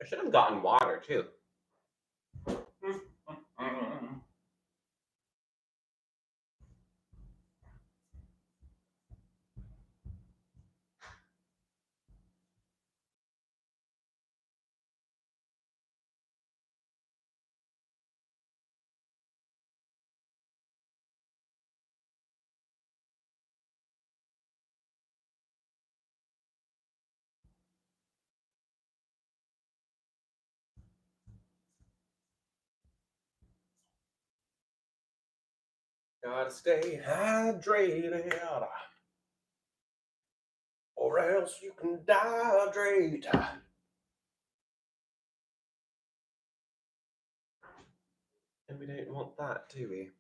I should have gotten water too. Gotta stay hydrated, or else you can dehydrate. And we don't want that, do we?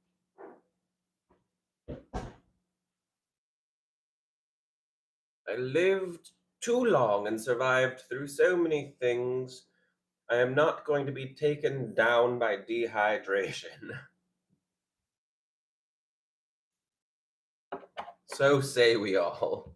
I lived too long and survived through so many things. I am not going to be taken down by dehydration. So say we all.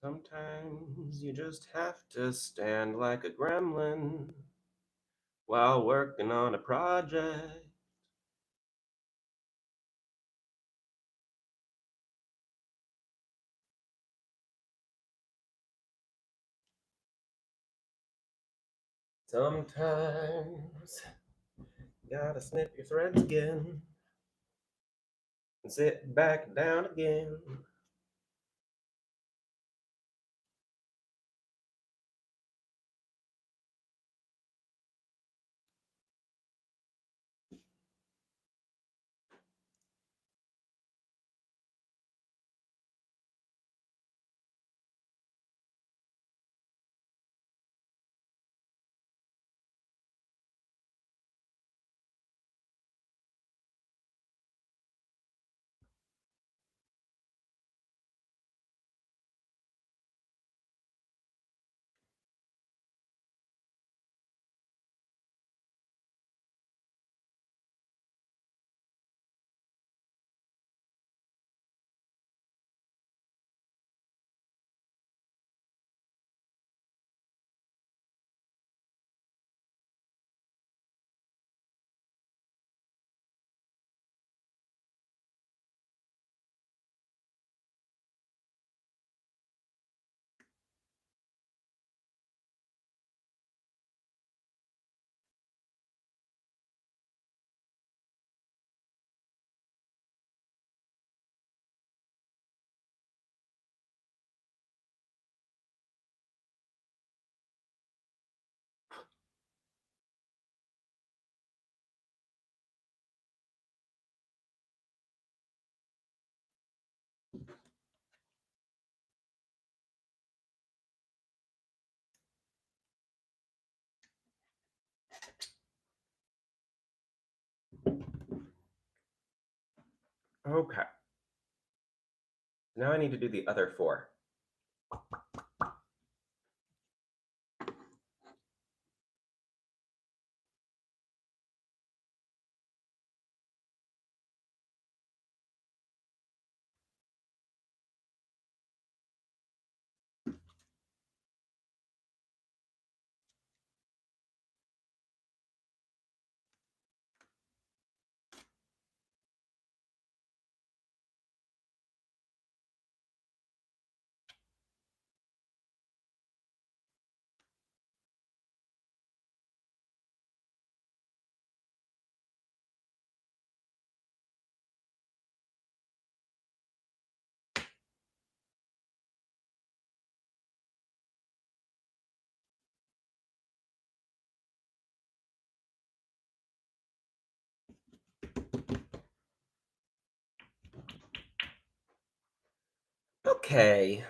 Sometimes you just have to stand like a gremlin while working on a project. Sometimes you gotta snip your threads again and sit back down again. Okay, now I need to do the other four. Okay.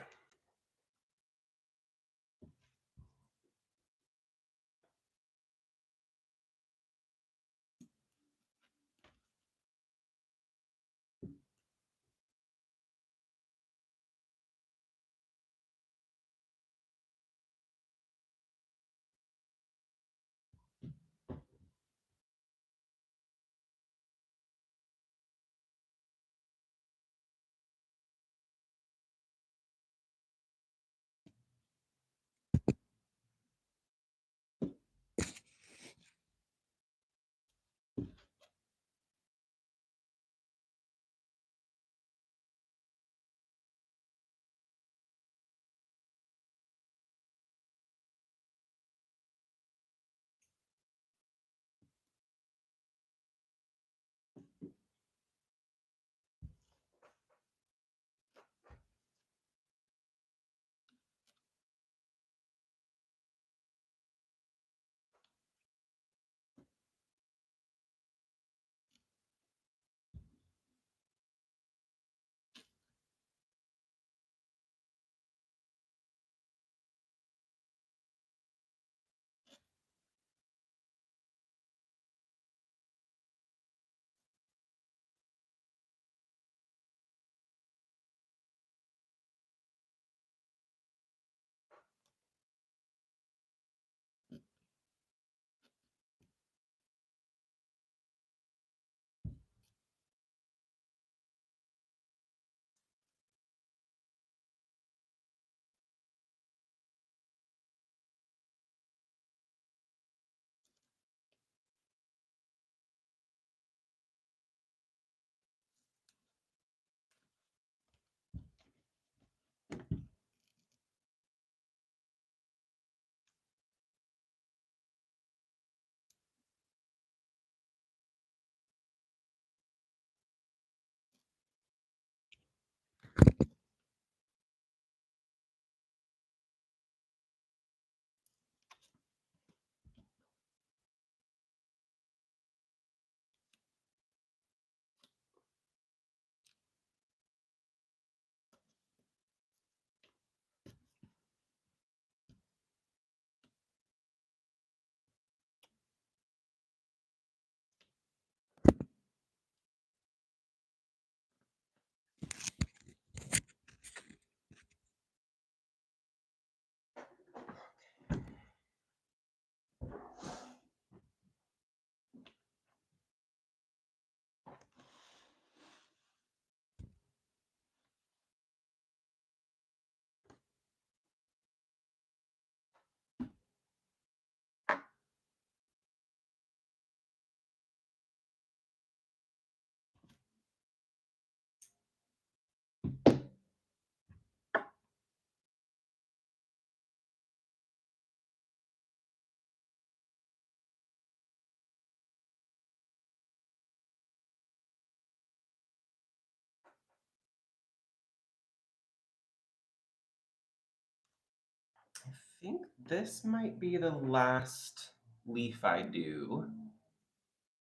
think this might be the last leaf I do.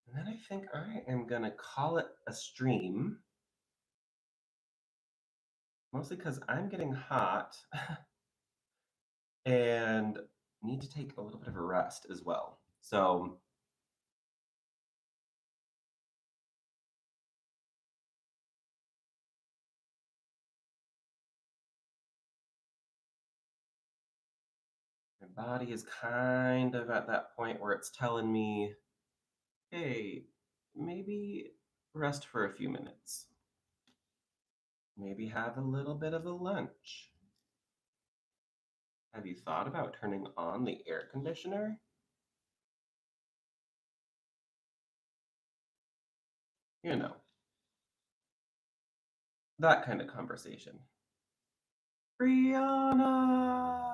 And then I think I am gonna call it a stream. Mostly because I'm getting hot and need to take a little bit of a rest as well. So my body is kind of at that point where it's telling me, hey, maybe rest for a few minutes. Maybe have a little bit of a lunch. Have you thought about turning on the air conditioner? You know, that kind of conversation. Brianna!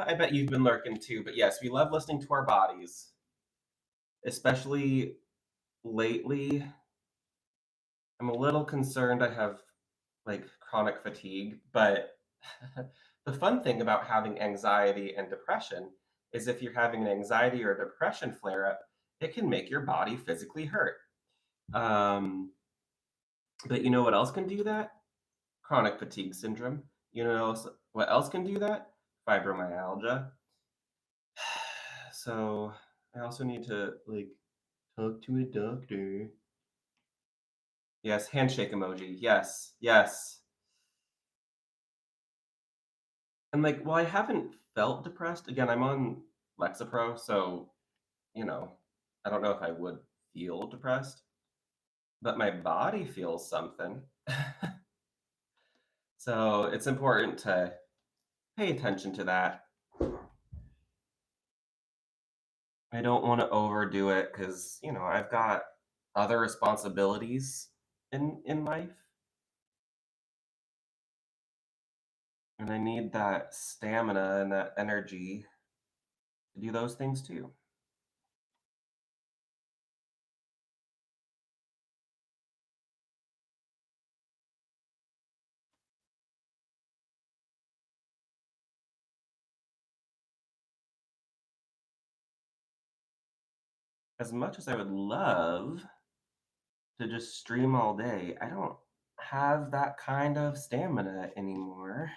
I bet you've been lurking too, but yes, we love listening to our bodies, especially lately. I'm a little concerned I have like chronic fatigue, but the fun thing about having anxiety and depression is if you're having an anxiety or a depression flare up, it can make your body physically hurt. Um, but you know what else can do that? Chronic fatigue syndrome. You know what else can do that? Fibromyalgia. So I also need to like talk to a doctor. Yes, handshake emoji. Yes, yes. And like, well, I haven't felt depressed. Again, I'm on Lexapro, so you know, I don't know if I would feel depressed, but my body feels something. So it's important to pay attention to that. I don't want to overdo it because, you know, I've got other responsibilities in life, and I need that stamina and that energy to do those things too. As much as I would love to just stream all day, I don't have that kind of stamina anymore.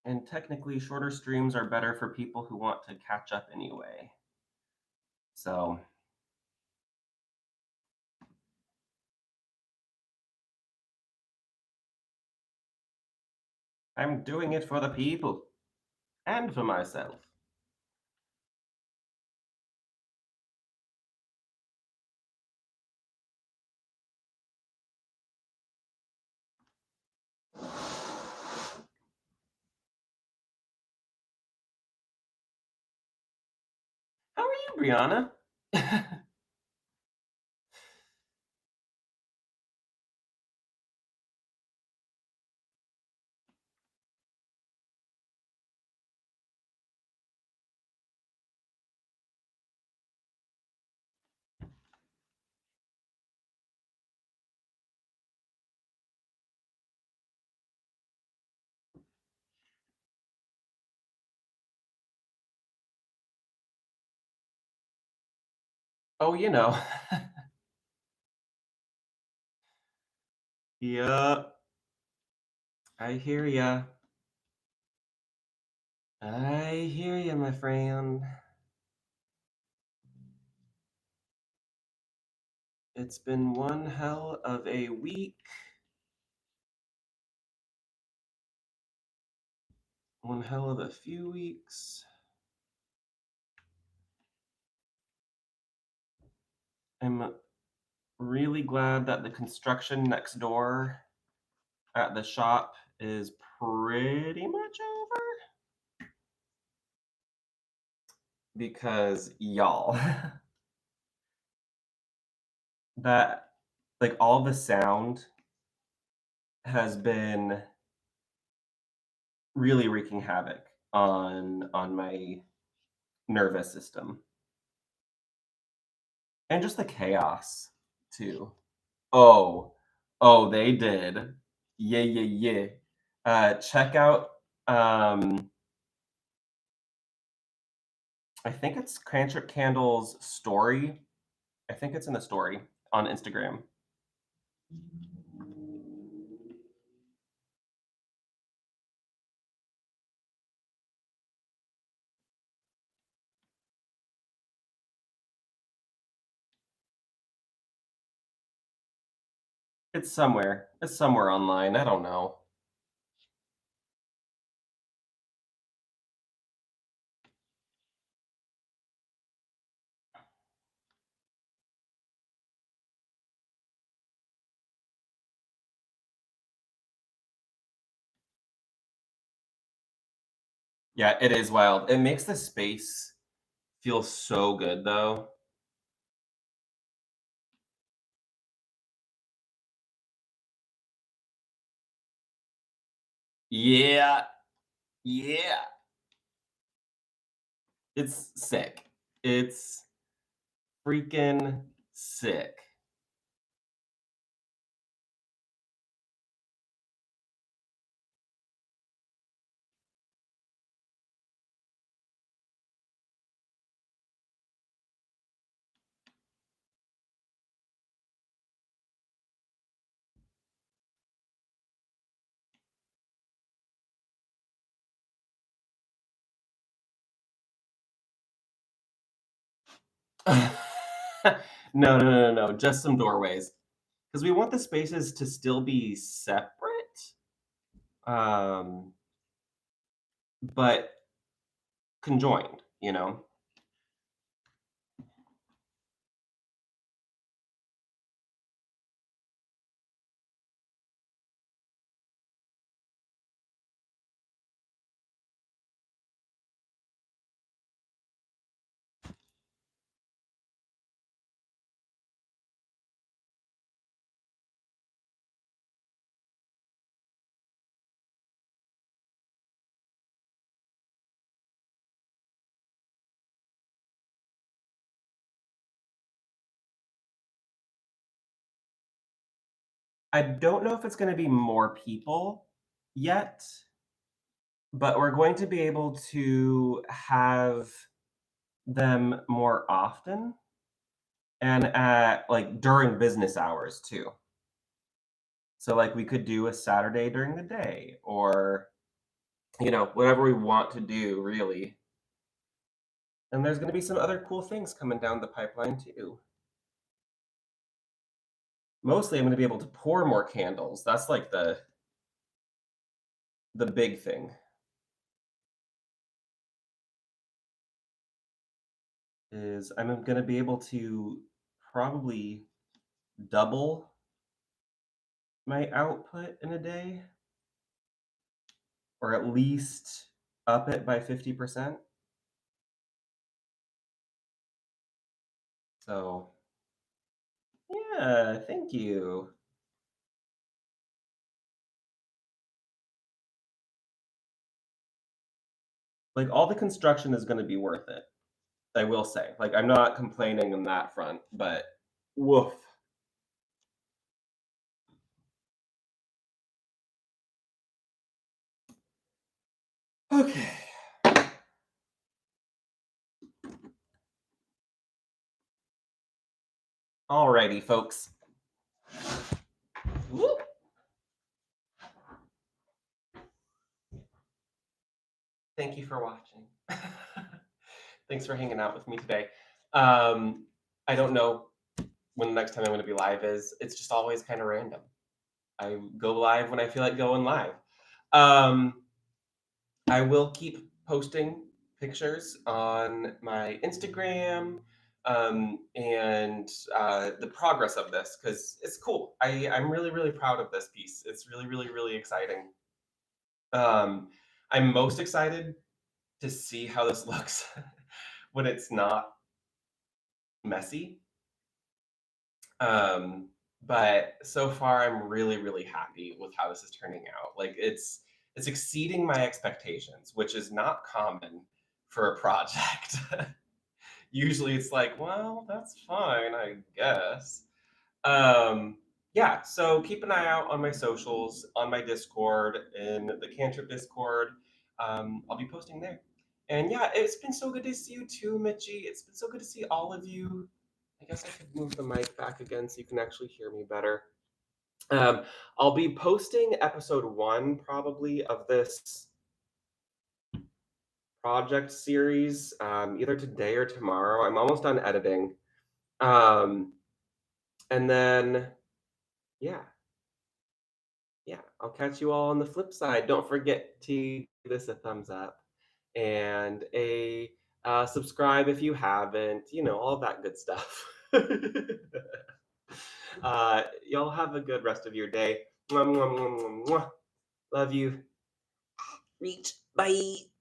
And technically, shorter streams are better for people who want to catch up anyway. So I'm doing it for the people and for myself. How are you, Brianna? Oh, you know. Yeah, I hear ya. I hear ya, my friend. It's been one hell of a week, one hell of a few weeks. I'm really glad that the construction next door at the shop is pretty much over because y'all, that like all the sound has been really wreaking havoc on my nervous system and just the chaos too. Oh, oh, they did. Yeah, yeah, yeah. Check out, um, I think it's Cranchip Candle's story. I think it's in the story on Instagram. It's somewhere. It's somewhere online. I don't know. Yeah, it is wild. It makes the space feel so good though. Yeah, yeah. It's sick. It's freaking sick. No, no, no, no, no, just some doorways. Because we want the spaces to still be separate, um, but conjoined, you know? I don't know if it's gonna be more people yet, but we're going to be able to have them more often and at like during business hours too. So like we could do a Saturday during the day or whatever we want to do really. And there's going to be some other cool things coming down the pipeline too. Mostly I'm going to be able to pour more candles. That's like the big thing is I'm going to be able to probably double my output in a day or at least up it by 50%. So, yeah, thank you. Like all the construction is going to be worth it. I will say. Like I'm not complaining on that front, but woof. Okay. Alrighty, folks. Woo. Thank you for watching. Thanks for hanging out with me today. I don't know when the next time I'm going to be live is. It's just always kind of random. I go live when I feel like going live. Um, I will keep posting pictures on my Instagram and the progress of this because it's cool. I'm really, really proud of this piece. It's really, really, really exciting. Um, I'm most excited to see how this looks when it's not messy. Um, but so far, I'm really, really happy with how this is turning out. Like it's exceeding my expectations, which is not common for a project. Usually, it's like, well, that's fine, I guess. Yeah, so keep an eye out on my socials, on my Discord, in the Cantrip Discord. I'll be posting there. And yeah, it's been so good to see you too, Mitchie. It's been so good to see all of you. I guess I could move the mic back again so you can actually hear me better. I'll be posting episode 1 probably of this project series either today or tomorrow. I'm almost done editing. And then, yeah, I'll catch you all on the flip side. Don't forget to give this a thumbs up and a subscribe if you haven't, all that good stuff. Y'all have a good rest of your day. Mwah, mwah, mwah, mwah, mwah. Love you. Reach. Bye.